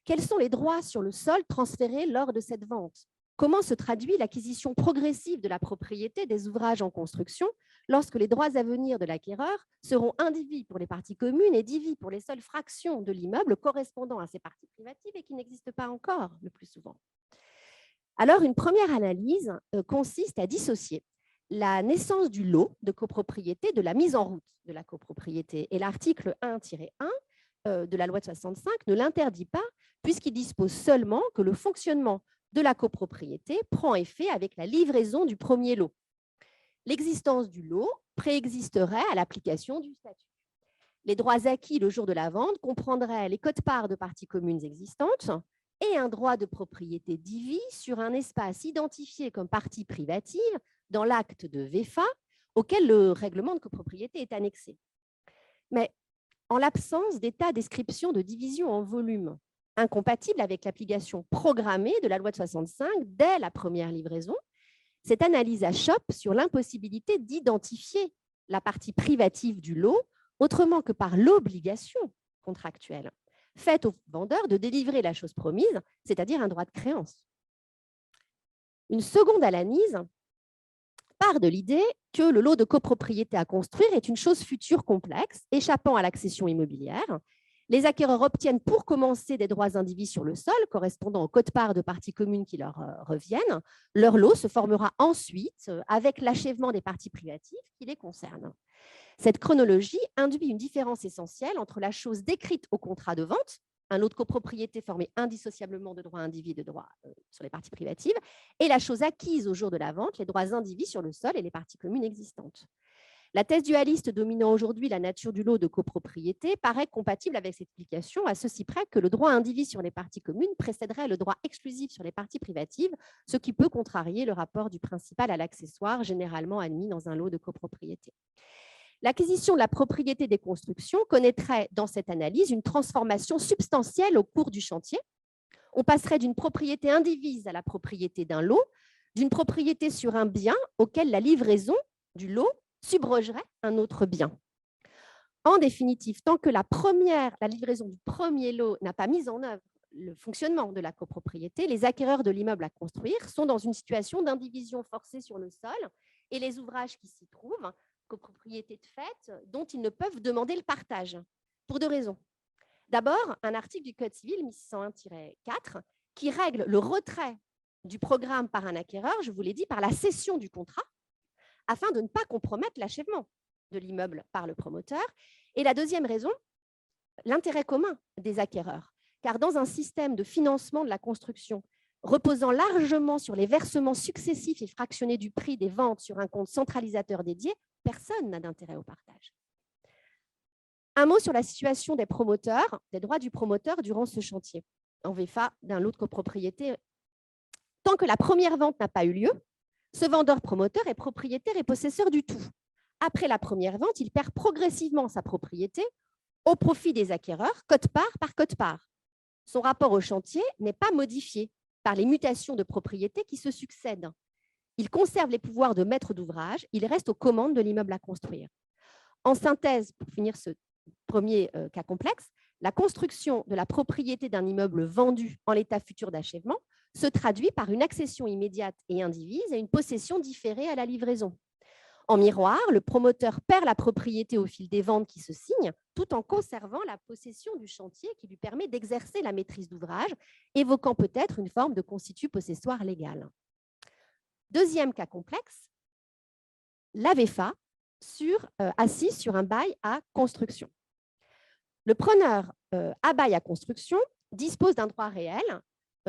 Speaker 4: Quels sont les droits sur le sol transférés lors de cette vente? Comment se traduit l'acquisition progressive de la propriété des ouvrages en construction lorsque les droits à venir de l'acquéreur seront indivis pour les parties communes et divis pour les seules fractions de l'immeuble correspondant à ces parties privatives et qui n'existent pas encore le plus souvent? Alors, une première analyse consiste à dissocier la naissance du lot de copropriété de la mise en route de la copropriété. Et l'article 1-1 de la loi de 65 ne l'interdit pas, puisqu'il dispose seulement que le fonctionnement de la copropriété prend effet avec la livraison du premier lot. L'existence du lot préexisterait à l'application du statut. Les droits acquis le jour de la vente comprendraient les quote-parts de parties communes existantes et un droit de propriété divis sur un espace identifié comme partie privative dans l'acte de VFA auquel le règlement de copropriété est annexé. Mais en l'absence d'état description de division en volume, incompatible avec l'application programmée de la loi de 65 dès la première livraison, cette analyse achoppe sur l'impossibilité d'identifier la partie privative du lot autrement que par l'obligation contractuelle faite au vendeur de délivrer la chose promise, c'est-à-dire un droit de créance. Une seconde analyse part de l'idée que le lot de copropriété à construire est une chose future complexe, échappant à l'accession immobilière. Les acquéreurs obtiennent pour commencer des droits indivis sur le sol, correspondant aux quote-parts de parties communes qui leur reviennent. Leur lot se formera ensuite avec l'achèvement des parties privatives qui les concernent. Cette chronologie induit une différence essentielle entre la chose décrite au contrat de vente, un lot de copropriété formé indissociablement de droits indivis et de droits sur les parties privatives, et la chose acquise au jour de la vente, les droits indivis sur le sol et les parties communes existantes. La thèse dualiste dominant aujourd'hui la nature du lot de copropriété paraît compatible avec cette explication, à ceci près que le droit indivis sur les parties communes précéderait le droit exclusif sur les parties privatives, ce qui peut contrarier le rapport du principal à l'accessoire généralement admis dans un lot de copropriété. L'acquisition de la propriété des constructions connaîtrait dans cette analyse une transformation substantielle au cours du chantier. On passerait d'une propriété indivise à la propriété d'un lot, d'une propriété sur un bien auquel la livraison du lot subrogerait un autre bien. En définitive, tant que la livraison du premier lot n'a pas mis en œuvre le fonctionnement de la copropriété, les acquéreurs de l'immeuble à construire sont dans une situation d'indivision forcée sur le sol et les ouvrages qui s'y trouvent, copropriété de fait, dont ils ne peuvent demander le partage, pour deux raisons. D'abord, un article du Code civil 1601-4 qui règle le retrait du programme par un acquéreur, je vous l'ai dit, par la cession du contrat, afin de ne pas compromettre l'achèvement de l'immeuble par le promoteur. Et la deuxième raison, l'intérêt commun des acquéreurs. Car dans un système de financement de la construction reposant largement sur les versements successifs et fractionnés du prix des ventes sur un compte centralisateur dédié, personne n'a d'intérêt au partage. Un mot sur la situation des promoteurs, des droits du promoteur durant ce chantier, en VFA d'un lot de copropriété. Tant que la première vente n'a pas eu lieu, ce vendeur-promoteur est propriétaire et possesseur du tout. Après la première vente, il perd progressivement sa propriété au profit des acquéreurs, quote-part par quote-part. Son rapport au chantier n'est pas modifié par les mutations de propriété qui se succèdent. Il conserve les pouvoirs de maître d'ouvrage, il reste aux commandes de l'immeuble à construire. En synthèse, pour finir ce premier cas complexe, la construction de la propriété d'un immeuble vendu en l'état futur d'achèvement se traduit par une accession immédiate et indivise et une possession différée à la livraison. En miroir, le promoteur perd la propriété au fil des ventes qui se signent, tout en conservant la possession du chantier qui lui permet d'exercer la maîtrise d'ouvrage, évoquant peut-être une forme de constitu possessoire légal. Deuxième cas complexe, la VFA assise sur un bail à construction. Le preneur à bail à construction dispose d'un droit réel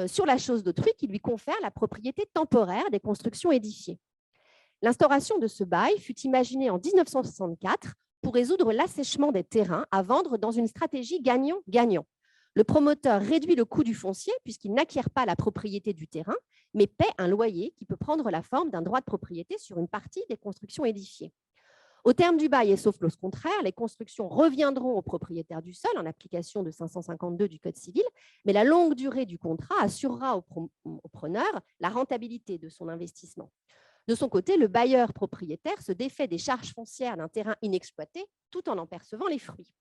Speaker 4: sur la chose d'autrui qui lui confère la propriété temporaire des constructions édifiées. L'instauration de ce bail fut imaginée en 1964 pour résoudre l'assèchement des terrains à vendre dans une stratégie gagnant-gagnant. Le promoteur réduit le coût du foncier puisqu'il n'acquiert pas la propriété du terrain, mais paie un loyer qui peut prendre la forme d'un droit de propriété sur une partie des constructions édifiées. Au terme du bail et sauf clause contraire, les constructions reviendront au propriétaire du sol en application de 552 du Code civil, mais la longue durée du contrat assurera au preneur la rentabilité de son investissement. De son côté, le bailleur propriétaire se défait des charges foncières d'un terrain inexploité tout en percevant les fruits.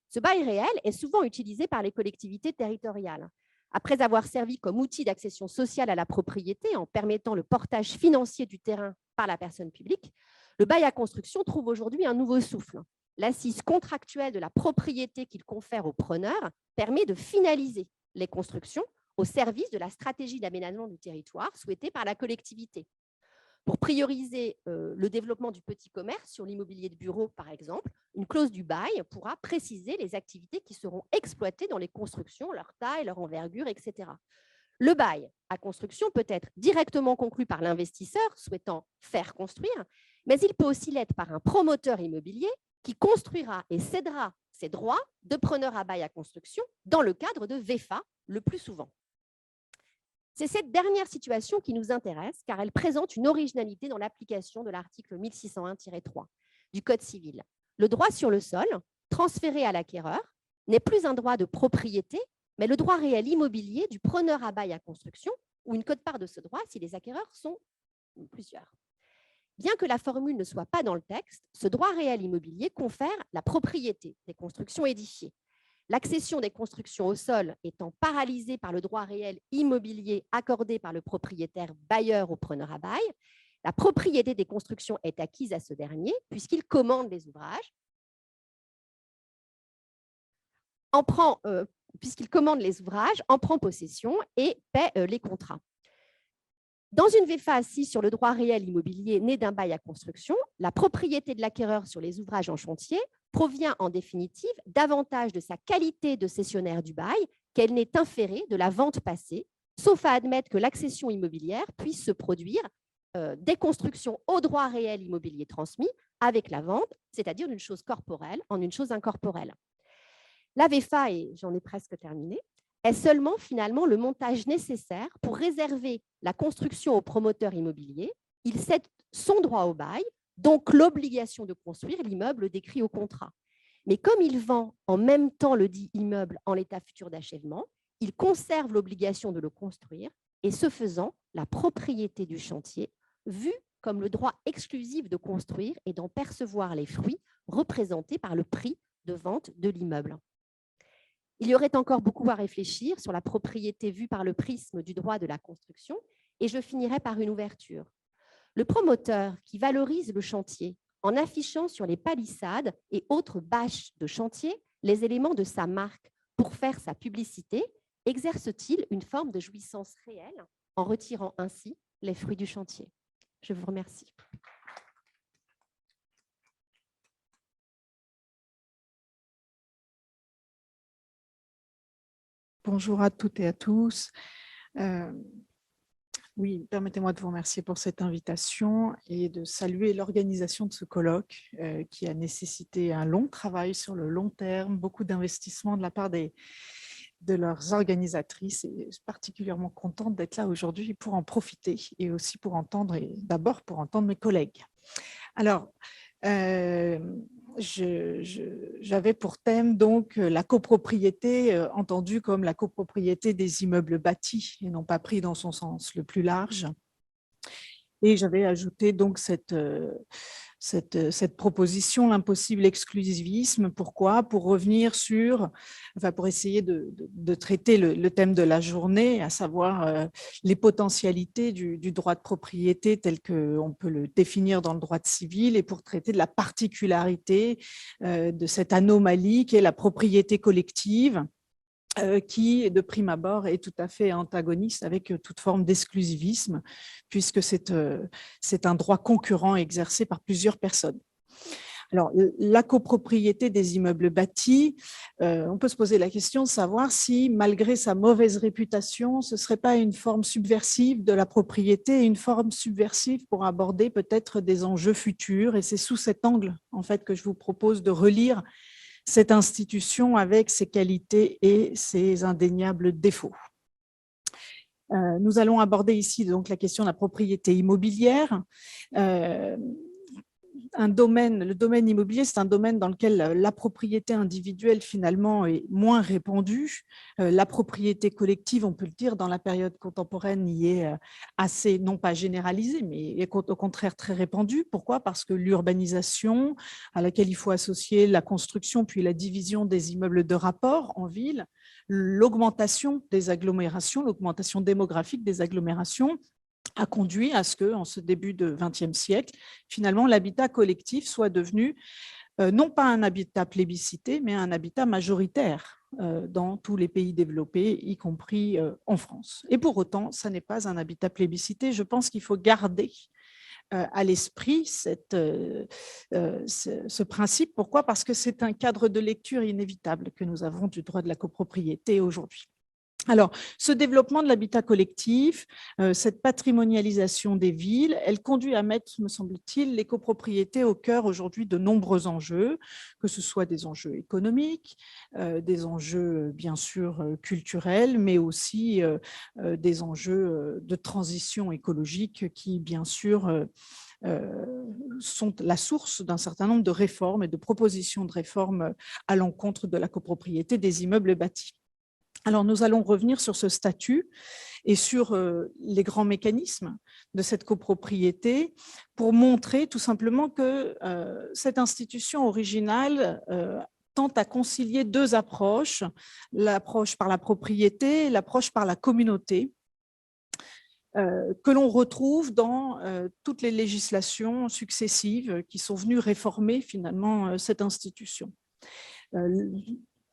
Speaker 4: Ce bail réel est souvent utilisé par les collectivités territoriales. Après avoir servi comme outil d'accession sociale à la propriété en permettant le portage financier du terrain par la personne publique, le bail à construction trouve aujourd'hui un nouveau souffle. L'assise contractuelle de la propriété qu'il confère au preneur permet de finaliser les constructions au service de la stratégie d'aménagement du territoire souhaitée par la collectivité. Pour prioriser le développement du petit commerce sur l'immobilier de bureau, par exemple, une clause du bail pourra préciser les activités qui seront exploitées dans les constructions, leur taille, leur envergure, etc. Le bail à construction peut être directement conclu par l'investisseur souhaitant faire construire, mais il peut aussi l'être par un promoteur immobilier qui construira et cédera ses droits de preneur à bail à construction dans le cadre de VFA le plus souvent. C'est cette dernière situation qui nous intéresse car elle présente une originalité dans l'application de l'article 1601-3 du Code civil. Le droit sur le sol, transféré à l'acquéreur, n'est plus un droit de propriété, mais le droit réel immobilier du preneur à bail à construction ou une quote-part de ce droit si les acquéreurs sont plusieurs. Bien que la formule ne soit pas dans le texte, ce droit réel immobilier confère la propriété des constructions édifiées. L'accession des constructions au sol étant paralysée par le droit réel immobilier accordé par le propriétaire bailleur au preneur à bail, la propriété des constructions est acquise à ce dernier puisqu'il commande les ouvrages, en prend possession et paie les contrats. Dans une VFA assise sur le droit réel immobilier né d'un bail à construction, la propriété de l'acquéreur sur les ouvrages en chantier provient en définitive davantage de sa qualité de cessionnaire du bail qu'elle n'est inférée de la vente passée, sauf à admettre que l'accession immobilière puisse se produire des constructions au droit réel immobilier transmis avec la vente, c'est-à-dire d'une chose corporelle en une chose incorporelle. La VFA, et j'en ai presque terminé, est seulement finalement le montage nécessaire pour réserver la construction au promoteur immobilier. Il cède son droit au bail, donc l'obligation de construire l'immeuble décrit au contrat. Mais comme il vend en même temps le dit immeuble en l'état futur d'achèvement, il conserve l'obligation de le construire et ce faisant, la propriété du chantier, vue comme le droit exclusif de construire et d'en percevoir les fruits représentés par le prix de vente de l'immeuble. Il y aurait encore beaucoup à réfléchir sur la propriété vue par le prisme du droit de la construction et je finirai par une ouverture. Le promoteur qui valorise le chantier en affichant sur les palissades et autres bâches de chantier les éléments de sa marque pour faire sa publicité, exerce-t-il une forme de jouissance réelle en retirant ainsi les fruits du chantier? Je vous remercie.
Speaker 5: Bonjour à toutes et à tous. Oui, permettez-moi de vous remercier pour cette invitation et de saluer l'organisation de ce colloque qui a nécessité un long travail sur le long terme, beaucoup d'investissement de la part de leurs organisatrices, et je suis particulièrement contente d'être là aujourd'hui pour en profiter et aussi pour entendre, et d'abord pour entendre mes collègues. Alors, j'avais pour thème donc la copropriété, entendue comme la copropriété des immeubles bâtis et non pas pris dans son sens le plus large. Et j'avais ajouté donc cette proposition, l'impossible exclusivisme. Pourquoi? Pour revenir sur, pour essayer de traiter le thème de la journée, à savoir les potentialités du droit de propriété tel qu'on peut le définir dans le droit civil, et pour traiter de la particularité de cette anomalie qui est la propriété collective, qui, de prime abord, est tout à fait antagoniste avec toute forme d'exclusivisme, puisque c'est un droit concurrent exercé par plusieurs personnes. Alors, la copropriété des immeubles bâtis, on peut se poser la question de savoir si, malgré sa mauvaise réputation, ce ne serait pas une forme subversive de la propriété, une forme subversive pour aborder peut-être des enjeux futurs. Et c'est sous cet angle, en fait, que je vous propose de relire cette institution avec ses qualités et ses indéniables défauts. Nous allons aborder ici donc la question de la propriété immobilière. Le domaine immobilier, c'est un domaine dans lequel la propriété individuelle finalement est moins répandue. La propriété collective, on peut le dire, dans la période contemporaine, y est assez, non pas généralisée, mais est au contraire très répandue. Pourquoi? Parce que l'urbanisation, à laquelle il faut associer la construction puis la division des immeubles de rapport en ville, l'augmentation des agglomérations, l'augmentation démographique des agglomérations, a conduit à ce que, en ce début de XXe siècle, finalement, l'habitat collectif soit devenu non pas un habitat plébiscité, mais un habitat majoritaire dans tous les pays développés, y compris en France. Et pour autant, ça n'est pas un habitat plébiscité. Je pense qu'il faut garder à l'esprit ce principe. Pourquoi? Parce que c'est un cadre de lecture inévitable que nous avons du droit de la copropriété aujourd'hui. Alors, ce développement de l'habitat collectif, cette patrimonialisation des villes, elle conduit à mettre, me semble-t-il, les copropriétés au cœur aujourd'hui de nombreux enjeux, que ce soit des enjeux économiques, des enjeux bien sûr culturels, mais aussi des enjeux de transition écologique qui, bien sûr, sont la source d'un certain nombre de réformes et de propositions de réformes à l'encontre de la copropriété des immeubles bâtis. Alors, nous allons revenir sur ce statut et sur les grands mécanismes de cette copropriété pour montrer tout simplement que cette institution originale tente à concilier deux approches, l'approche par la propriété et l'approche par la communauté, que l'on retrouve dans toutes les législations successives qui sont venues réformer finalement cette institution.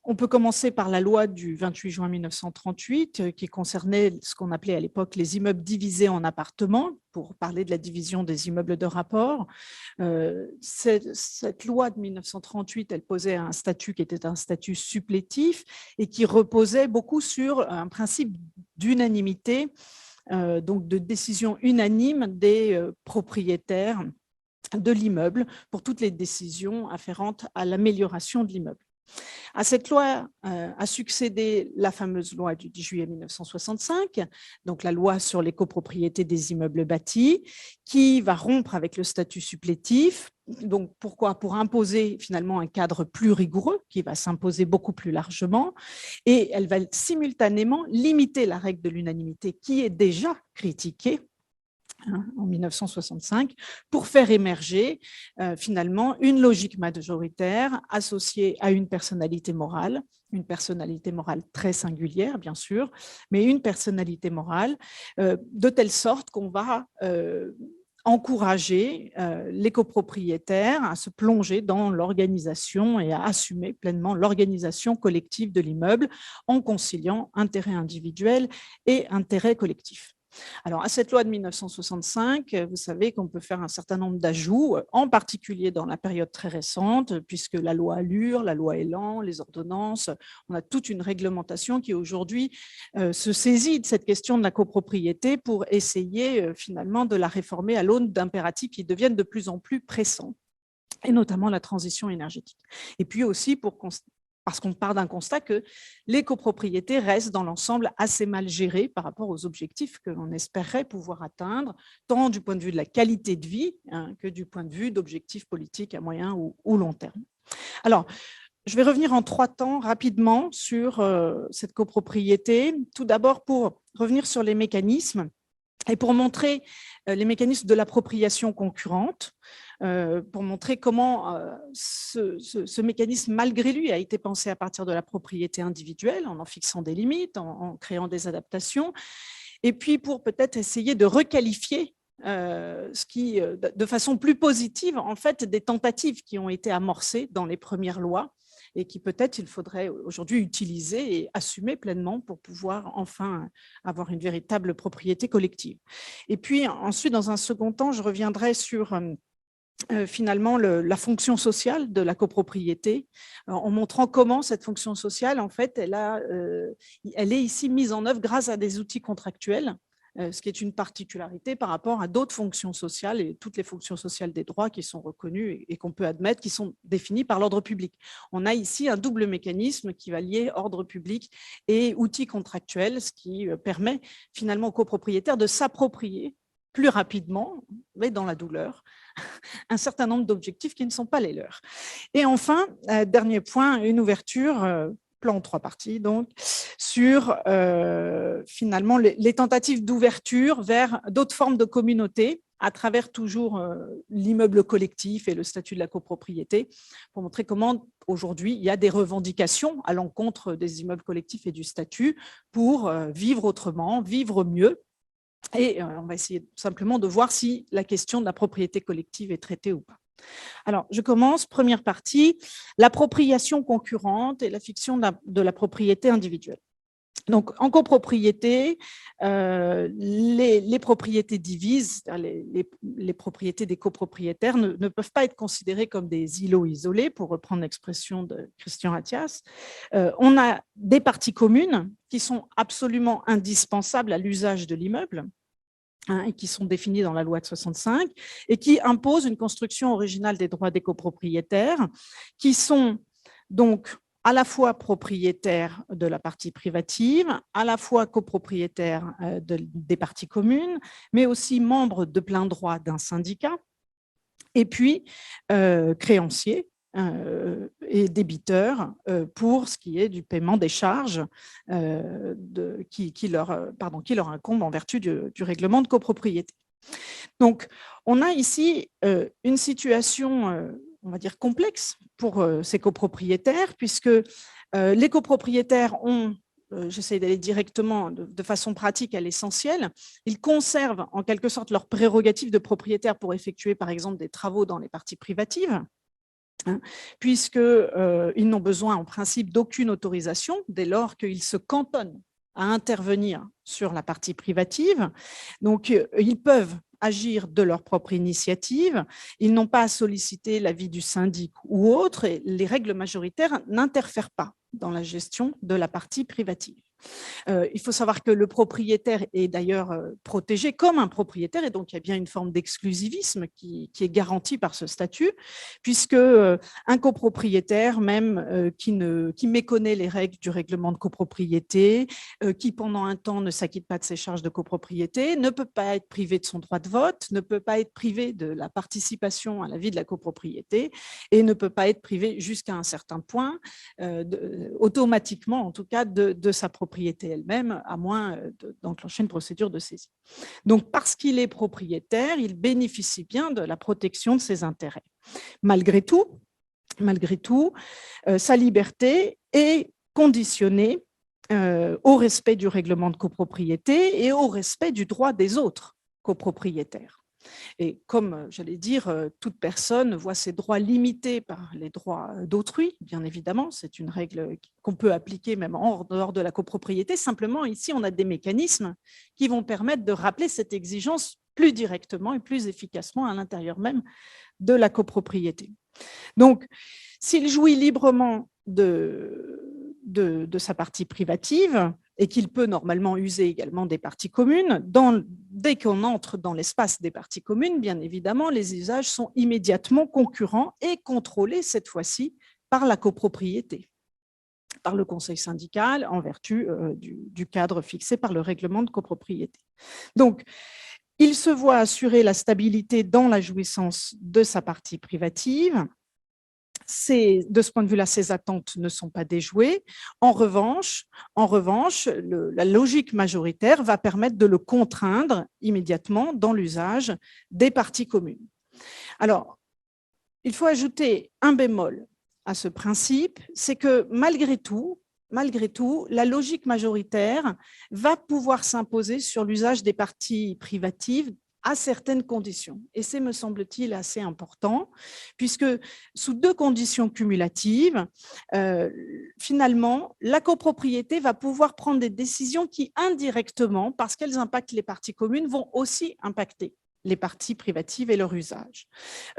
Speaker 5: On peut commencer par la loi du 28 juin 1938 qui concernait ce qu'on appelait à l'époque les immeubles divisés en appartements, pour parler de la division des immeubles de rapport. Cette loi de 1938, elle posait un statut qui était un statut supplétif et qui reposait beaucoup sur un principe d'unanimité, donc de décision unanime des propriétaires de l'immeuble pour toutes les décisions afférentes à l'amélioration de l'immeuble. À cette loi a succédé la fameuse loi du 10 juillet 1965, donc la loi sur les copropriétés des immeubles bâtis, qui va rompre avec le statut supplétif. Donc, pourquoi? Pour imposer finalement un cadre plus rigoureux qui va s'imposer beaucoup plus largement, et elle va simultanément limiter la règle de l'unanimité qui est déjà critiquée en 1965, pour faire émerger finalement une logique majoritaire associée à une personnalité morale très singulière bien sûr, mais une personnalité morale de telle sorte qu'on va encourager les copropriétaires à se plonger dans l'organisation et à assumer pleinement l'organisation collective de l'immeuble en conciliant intérêt individuel et intérêt collectif. Alors, à cette loi de 1965, vous savez qu'on peut faire un certain nombre d'ajouts, en particulier dans la période très récente, puisque la loi Allure, la loi Elan, les ordonnances, on a toute une réglementation qui aujourd'hui se saisit de cette question de la copropriété pour essayer finalement de la réformer à l'aune d'impératifs qui deviennent de plus en plus pressants, et notamment la transition énergétique. Et puis aussi parce qu'on part d'un constat que les copropriétés restent dans l'ensemble assez mal gérées par rapport aux objectifs que l'on espérait pouvoir atteindre, tant du point de vue de la qualité de vie que du point de vue d'objectifs politiques à moyen ou long terme. Alors, je vais revenir en 3 temps rapidement sur cette copropriété. Tout d'abord, pour revenir sur les mécanismes et pour montrer les mécanismes de l'appropriation concurrente, pour montrer comment ce mécanisme, malgré lui, a été pensé à partir de la propriété individuelle, en fixant des limites, en créant des adaptations, et puis pour peut-être essayer de requalifier ce qui, de façon plus positive, en fait, des tentatives qui ont été amorcées dans les premières lois et qui peut-être il faudrait aujourd'hui utiliser et assumer pleinement pour pouvoir enfin avoir une véritable propriété collective. Et puis ensuite, dans un second temps, je reviendrai sur finalement la fonction sociale de la copropriété, en montrant comment cette fonction sociale, en fait, elle est ici mise en œuvre grâce à des outils contractuels, ce qui est une particularité par rapport à d'autres fonctions sociales et toutes les fonctions sociales des droits qui sont reconnues et qu'on peut admettre, qui sont définies par l'ordre public. On a ici un double mécanisme qui va lier ordre public et outils contractuels, ce qui permet finalement aux copropriétaires de s'approprier plus rapidement, mais dans la douleur, un certain nombre d'objectifs qui ne sont pas les leurs. Et enfin, dernier point, une ouverture, plan en 3 parties, donc, sur finalement les tentatives d'ouverture vers d'autres formes de communautés à travers toujours l'immeuble collectif et le statut de la copropriété, pour montrer comment aujourd'hui il y a des revendications à l'encontre des immeubles collectifs et du statut pour vivre autrement, vivre mieux. Et on va essayer simplement de voir si la question de la propriété collective est traitée ou pas. Alors, je commence, première partie, l'appropriation concurrente et la fiction de la propriété individuelle. Donc, en copropriété, les propriétés divises, les propriétés des copropriétaires ne peuvent pas être considérées comme des îlots isolés, pour reprendre l'expression de Christian Athias. On a des parties communes qui sont absolument indispensables à l'usage de l'immeuble, et qui sont définies dans la loi de 65 et qui imposent une construction originale des droits des copropriétaires, qui sont donc à la fois propriétaires de la partie privative, à la fois copropriétaires des parties communes, mais aussi membres de plein droit d'un syndicat, et puis créanciers et débiteurs pour ce qui est du paiement des charges qui leur incombent en vertu du règlement de copropriété. Donc, on a ici une situation on va dire complexe pour ces copropriétaires, puisque les copropriétaires ont, j'essaie d'aller directement de façon pratique à l'essentiel, ils conservent en quelque sorte leurs prérogatives de propriétaire pour effectuer par exemple des travaux dans les parties privatives, puisqu'ils n'ont besoin en principe d'aucune autorisation dès lors qu'ils se cantonnent à intervenir sur la partie privative. Donc, ils peuvent agir de leur propre initiative, ils n'ont pas à solliciter l'avis du syndic ou autre, et les règles majoritaires n'interfèrent pas dans la gestion de la partie privative. Il faut savoir que le propriétaire est d'ailleurs protégé comme un propriétaire, et donc il y a bien une forme d'exclusivisme qui est garantie par ce statut, puisque un copropriétaire même qui méconnaît les règles du règlement de copropriété, qui pendant un temps ne s'acquitte pas de ses charges de copropriété, ne peut pas être privé de son droit de vote, ne peut pas être privé de la participation à la vie de la copropriété, et ne peut pas être privé jusqu'à un certain point, automatiquement en tout cas, de sa propriété elle-même, à moins d'enclencher une procédure de saisie. Donc, parce qu'il est propriétaire, il bénéficie bien de la protection de ses intérêts. Malgré tout, sa liberté est conditionnée au respect du règlement de copropriété et au respect du droit des autres copropriétaires. Et comme, j'allais dire, toute personne voit ses droits limités par les droits d'autrui, bien évidemment, c'est une règle qu'on peut appliquer même en dehors de la copropriété. Simplement, ici, on a des mécanismes qui vont permettre de rappeler cette exigence plus directement et plus efficacement à l'intérieur même de la copropriété. Donc, s'il jouit librement de sa partie privative et qu'il peut normalement user également des parties communes, dès qu'on entre dans l'espace des parties communes, bien évidemment, les usages sont immédiatement concurrents et contrôlés cette fois-ci par la copropriété, par le conseil syndical en vertu du cadre fixé par le règlement de copropriété. Donc, il se voit assurer la stabilité dans la jouissance de sa partie privative. De ce point de vue-là, ces attentes ne sont pas déjouées. En revanche, la logique majoritaire va permettre de le contraindre immédiatement dans l'usage des parties communes. Alors, il faut ajouter un bémol à ce principe, c'est que malgré tout, la logique majoritaire va pouvoir s'imposer sur l'usage des parties privatives à certaines conditions. Et c'est, me semble-t-il, assez important, puisque sous deux conditions cumulatives, finalement, la copropriété va pouvoir prendre des décisions qui, indirectement, parce qu'elles impactent les parties communes, vont aussi impacter les parties privatives et leur usage.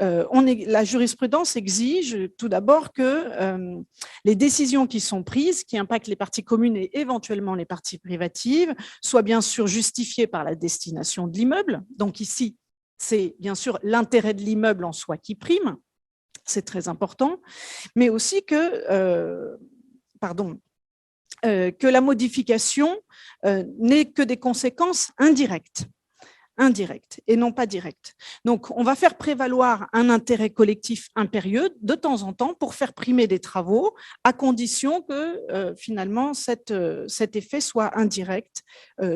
Speaker 5: La jurisprudence exige tout d'abord que les décisions qui sont prises, qui impactent les parties communes et éventuellement les parties privatives, soient bien sûr justifiées par la destination de l'immeuble. Donc ici, c'est bien sûr l'intérêt de l'immeuble en soi qui prime, c'est très important, mais aussi que la modification n'ait que des conséquences indirectes et non pas directes. Donc, on va faire prévaloir un intérêt collectif impérieux de temps en temps pour faire primer des travaux, à condition que finalement cet effet soit indirect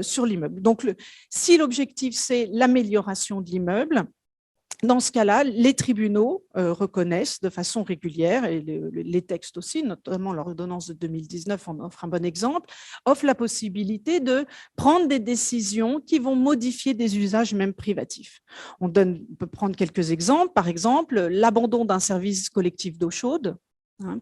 Speaker 5: sur l'immeuble. Donc, si l'objectif c'est l'amélioration de l'immeuble, dans ce cas-là, les tribunaux reconnaissent de façon régulière, et les textes aussi, notamment l'ordonnance de 2019 en offre un bon exemple, offre la possibilité de prendre des décisions qui vont modifier des usages même privatifs. On peut prendre quelques exemples. Par exemple, l'abandon d'un service collectif d'eau chaude,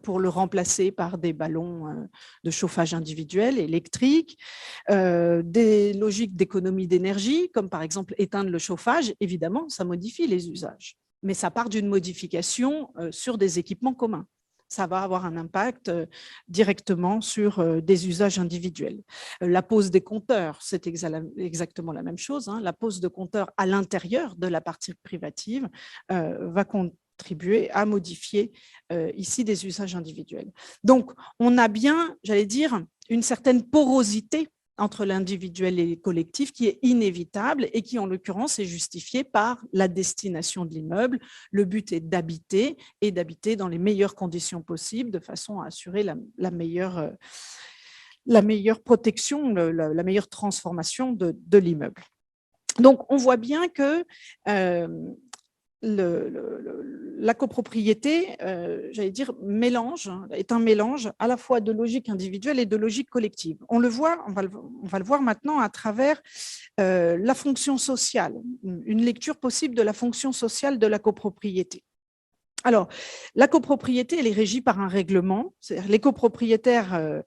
Speaker 5: pour le remplacer par des ballons de chauffage individuel électrique, des logiques d'économie d'énergie, comme par exemple éteindre le chauffage, évidemment, ça modifie les usages, mais ça part d'une modification sur des équipements communs. Ça va avoir un impact directement sur des usages individuels. La pose des compteurs, c'est exactement la même chose. La pose de compteurs à l'intérieur de la partie privative va contribuer à modifier ici des usages individuels. Donc, on a bien, j'allais dire, une certaine porosité entre l'individuel et le collectif qui est inévitable et qui, en l'occurrence, est justifiée par la destination de l'immeuble. Le but est d'habiter et d'habiter dans les meilleures conditions possibles de façon à assurer la meilleure protection, la meilleure transformation de l'immeuble. Donc, on voit bien que la copropriété, j'allais dire, est un mélange à la fois de logique individuelle et de logique collective. On le voit, on va le voir maintenant à travers la fonction sociale, une lecture possible de la fonction sociale de la copropriété. Alors, la copropriété, elle est régie par un règlement. Les copropriétaires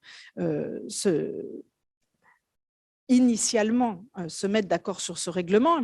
Speaker 5: initialement se mettre d'accord sur ce règlement,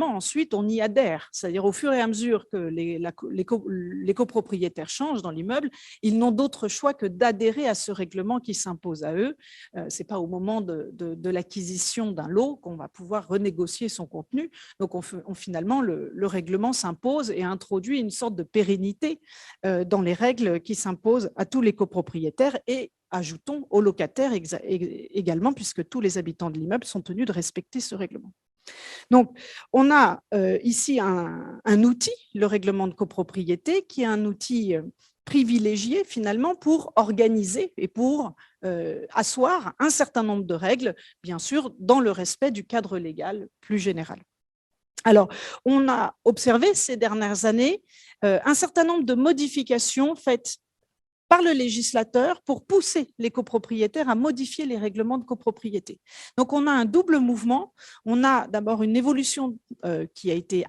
Speaker 5: ensuite on y adhère. C'est-à-dire au fur et à mesure que les copropriétaires changent dans l'immeuble, ils n'ont d'autre choix que d'adhérer à ce règlement qui s'impose à eux. Ce n'est pas au moment de l'acquisition d'un lot qu'on va pouvoir renégocier son contenu. Donc finalement, le règlement s'impose et introduit une sorte de pérennité dans les règles qui s'imposent à tous les copropriétaires et ajoutons aux locataires également, puisque tous les habitants de l'immeuble sont tenus de respecter ce règlement. Donc, on a ici un outil, le règlement de copropriété, qui est un outil privilégié finalement pour organiser et pour asseoir un certain nombre de règles, bien sûr, dans le respect du cadre légal plus général. Alors, on a observé ces dernières années un certain nombre de modifications faites par le législateur pour pousser les copropriétaires à modifier les règlements de copropriété. Donc, on a un double mouvement. On a d'abord une évolution qui a été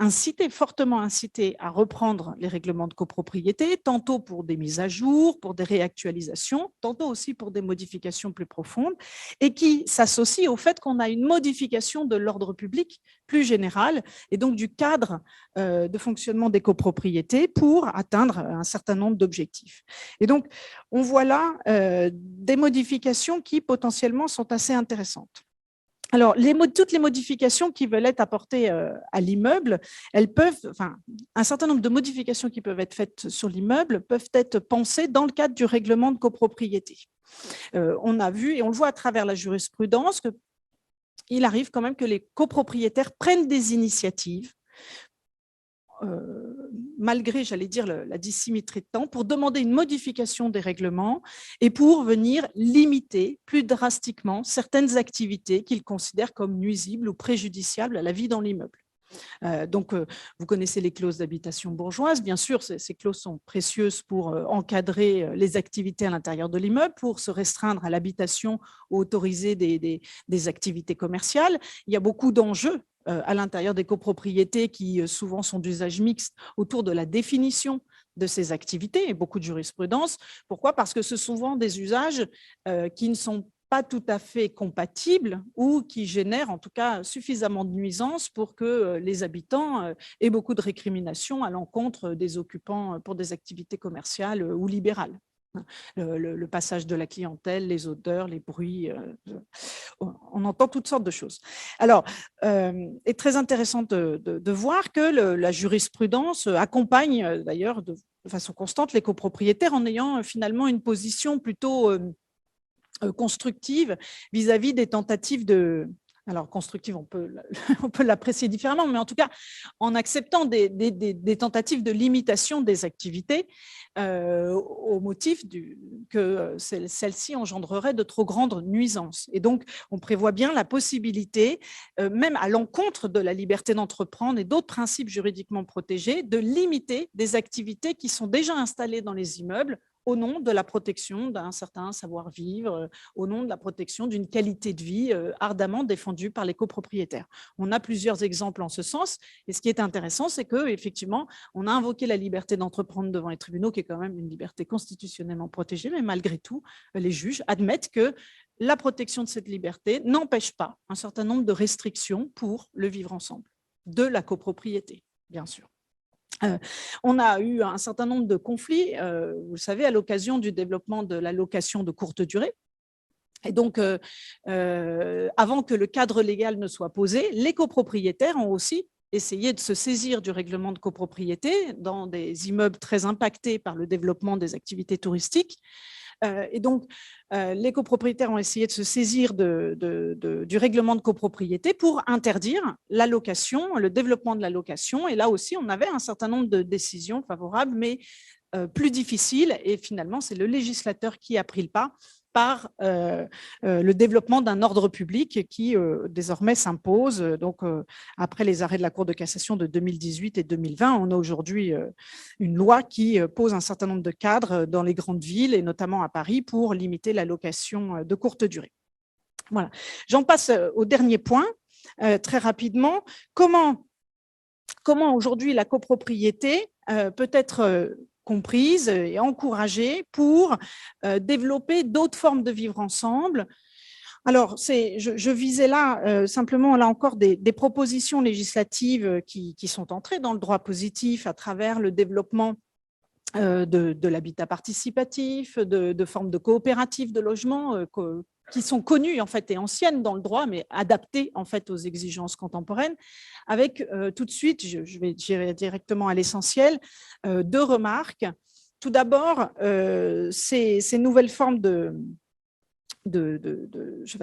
Speaker 5: fortement incitée à reprendre les règlements de copropriété, tantôt pour des mises à jour, pour des réactualisations, tantôt aussi pour des modifications plus profondes, et qui s'associe au fait qu'on a une modification de l'ordre public plus général et donc du cadre de fonctionnement des copropriétés pour atteindre un certain nombre d'objectifs. Et donc, on voit là des modifications qui potentiellement sont assez intéressantes. Alors, toutes les modifications qui veulent être apportées à l'immeuble, un certain nombre de modifications qui peuvent être faites sur l'immeuble peuvent être pensées dans le cadre du règlement de copropriété. On a vu, et on le voit à travers la jurisprudence, qu'il arrive quand même que les copropriétaires prennent des initiatives malgré, j'allais dire, la dissymétrie de temps, pour demander une modification des règlements et pour venir limiter plus drastiquement certaines activités qu'ils considèrent comme nuisibles ou préjudiciables à la vie dans l'immeuble. Donc, vous connaissez les clauses d'habitation bourgeoise. Bien sûr, ces clauses sont précieuses pour encadrer les activités à l'intérieur de l'immeuble, pour se restreindre à l'habitation ou autoriser des activités commerciales. Il y a beaucoup d'enjeux à l'intérieur des copropriétés qui souvent sont d'usage mixte autour de la définition de ces activités et beaucoup de jurisprudence. Pourquoi ? Parce que ce sont souvent des usages qui ne sont pas tout à fait compatibles ou qui génèrent en tout cas suffisamment de nuisances pour que les habitants aient beaucoup de récriminations à l'encontre des occupants pour des activités commerciales ou libérales. Le passage de la clientèle, les odeurs, les bruits, on entend toutes sortes de choses. Alors, est très intéressant de voir que la jurisprudence accompagne d'ailleurs de façon constante les copropriétaires en ayant finalement une position plutôt constructive vis-à-vis des tentatives de... Alors, constructive, on peut l'apprécier différemment, mais en tout cas, en acceptant des tentatives de limitation des activités au motif que celles-ci engendreraient de trop grandes nuisances. Et donc, on prévoit bien la possibilité, même à l'encontre de la liberté d'entreprendre et d'autres principes juridiquement protégés, de limiter des activités qui sont déjà installées dans les immeubles au nom de la protection d'un certain savoir-vivre, au nom de la protection d'une qualité de vie ardemment défendue par les copropriétaires. On a plusieurs exemples en ce sens, et ce qui est intéressant, c'est qu'effectivement, on a invoqué la liberté d'entreprendre devant les tribunaux, qui est quand même une liberté constitutionnellement protégée, mais malgré tout, les juges admettent que la protection de cette liberté n'empêche pas un certain nombre de restrictions pour le vivre ensemble, de la copropriété, bien sûr. On a eu un certain nombre de conflits, vous le savez, à l'occasion du développement de la location de courte durée. Et donc, avant que le cadre légal ne soit posé, les copropriétaires ont aussi essayé de se saisir du règlement de copropriété dans des immeubles très impactés par le développement des activités touristiques. Et donc, les copropriétaires ont essayé de se saisir du règlement de copropriété pour interdire la location, le développement de la location. Et là aussi, on avait un certain nombre de décisions favorables, mais plus difficiles. Et finalement, c'est le législateur qui a pris le pas par le développement d'un ordre public qui désormais s'impose. Donc, après les arrêts de la Cour de cassation de 2018 et 2020, on a aujourd'hui une loi qui pose un certain nombre de cadres dans les grandes villes et notamment à Paris pour limiter la location de courte durée. Voilà. J'en passe au dernier point, très rapidement. Comment aujourd'hui la copropriété peut être comprise et encouragée pour développer d'autres formes de vivre ensemble. Alors, je visais là simplement, là encore, des propositions législatives qui sont entrées dans le droit positif à travers le développement de l'habitat participatif, de formes de coopératives de logement qui sont connues en fait et anciennes dans le droit, mais adaptées en fait aux exigences contemporaines. Avec tout de suite, je vais directement à l'essentiel, deux remarques. Tout d'abord, ces nouvelles formes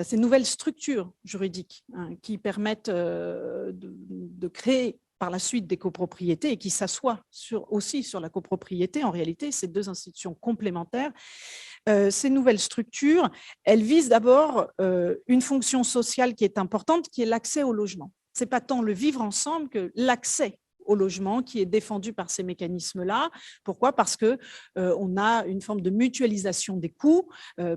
Speaker 5: ces nouvelles structures juridiques qui permettent de créer par la suite des copropriétés et qui s'assoient aussi sur la copropriété. En réalité, ces deux institutions complémentaires, ces nouvelles structures, elles visent d'abord une fonction sociale qui est importante, qui est l'accès au logement. Ce n'est pas tant le vivre ensemble que l'accès au logement qui est défendu par ces mécanismes-là. Pourquoi ? Parce qu'on a une forme de mutualisation des coûts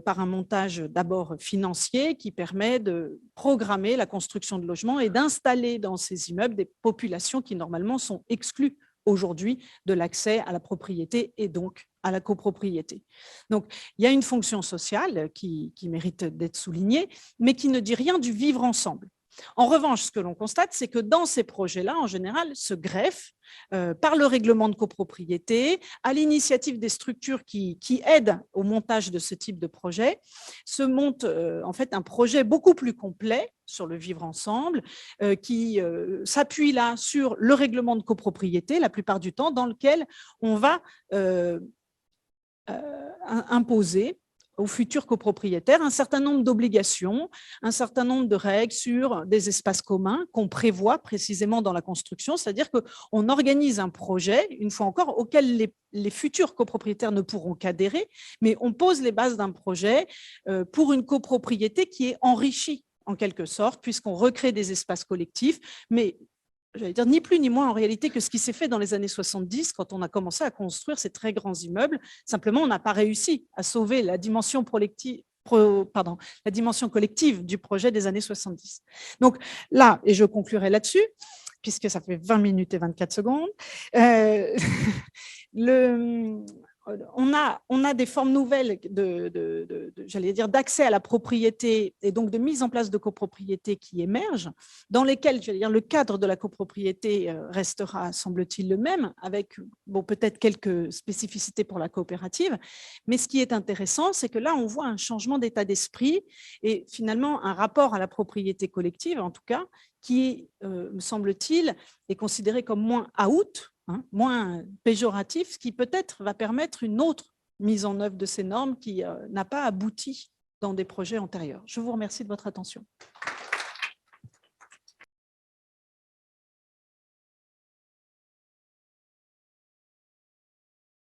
Speaker 5: par un montage d'abord financier qui permet de programmer la construction de logements et d'installer dans ces immeubles des populations qui normalement sont exclues aujourd'hui de l'accès à la propriété et donc à la copropriété. Donc, il y a une fonction sociale qui mérite d'être soulignée, mais qui ne dit rien du vivre ensemble. En revanche, ce que l'on constate, c'est que dans ces projets-là, en général, se greffe par le règlement de copropriété, à l'initiative des structures qui aident au montage de ce type de projet, se monte en fait un projet beaucoup plus complet sur le vivre ensemble, qui s'appuie là sur le règlement de copropriété, la plupart du temps, dans lequel on va imposer aux futurs copropriétaires un certain nombre d'obligations, un certain nombre de règles sur des espaces communs qu'on prévoit précisément dans la construction, c'est-à-dire qu'on organise un projet, une fois encore, auquel les futurs copropriétaires ne pourront qu'adhérer, mais on pose les bases d'un projet pour une copropriété qui est enrichie en quelque sorte, puisqu'on recrée des espaces collectifs, mais j'allais dire ni plus ni moins en réalité que ce qui s'est fait dans les années 70 quand on a commencé à construire ces très grands immeubles. Simplement, on n'a pas réussi à sauver la dimension collective du projet des années 70. Donc là, et je conclurai là-dessus, puisque ça fait 20 minutes et 24 secondes, on a des formes nouvelles j'allais dire, d'accès à la propriété et donc de mise en place de copropriété qui émergent, dans lesquelles, j'allais dire, le cadre de la copropriété restera, semble-t-il, le même, avec peut-être quelques spécificités pour la coopérative. Mais ce qui est intéressant, c'est que là, on voit un changement d'état d'esprit et finalement un rapport à la propriété collective, en tout cas, qui, me semble-t-il, est considéré comme moins out, moins péjoratif, ce qui peut-être va permettre une autre mise en œuvre de ces normes qui n'a pas abouti dans des projets antérieurs. Je vous remercie de votre attention.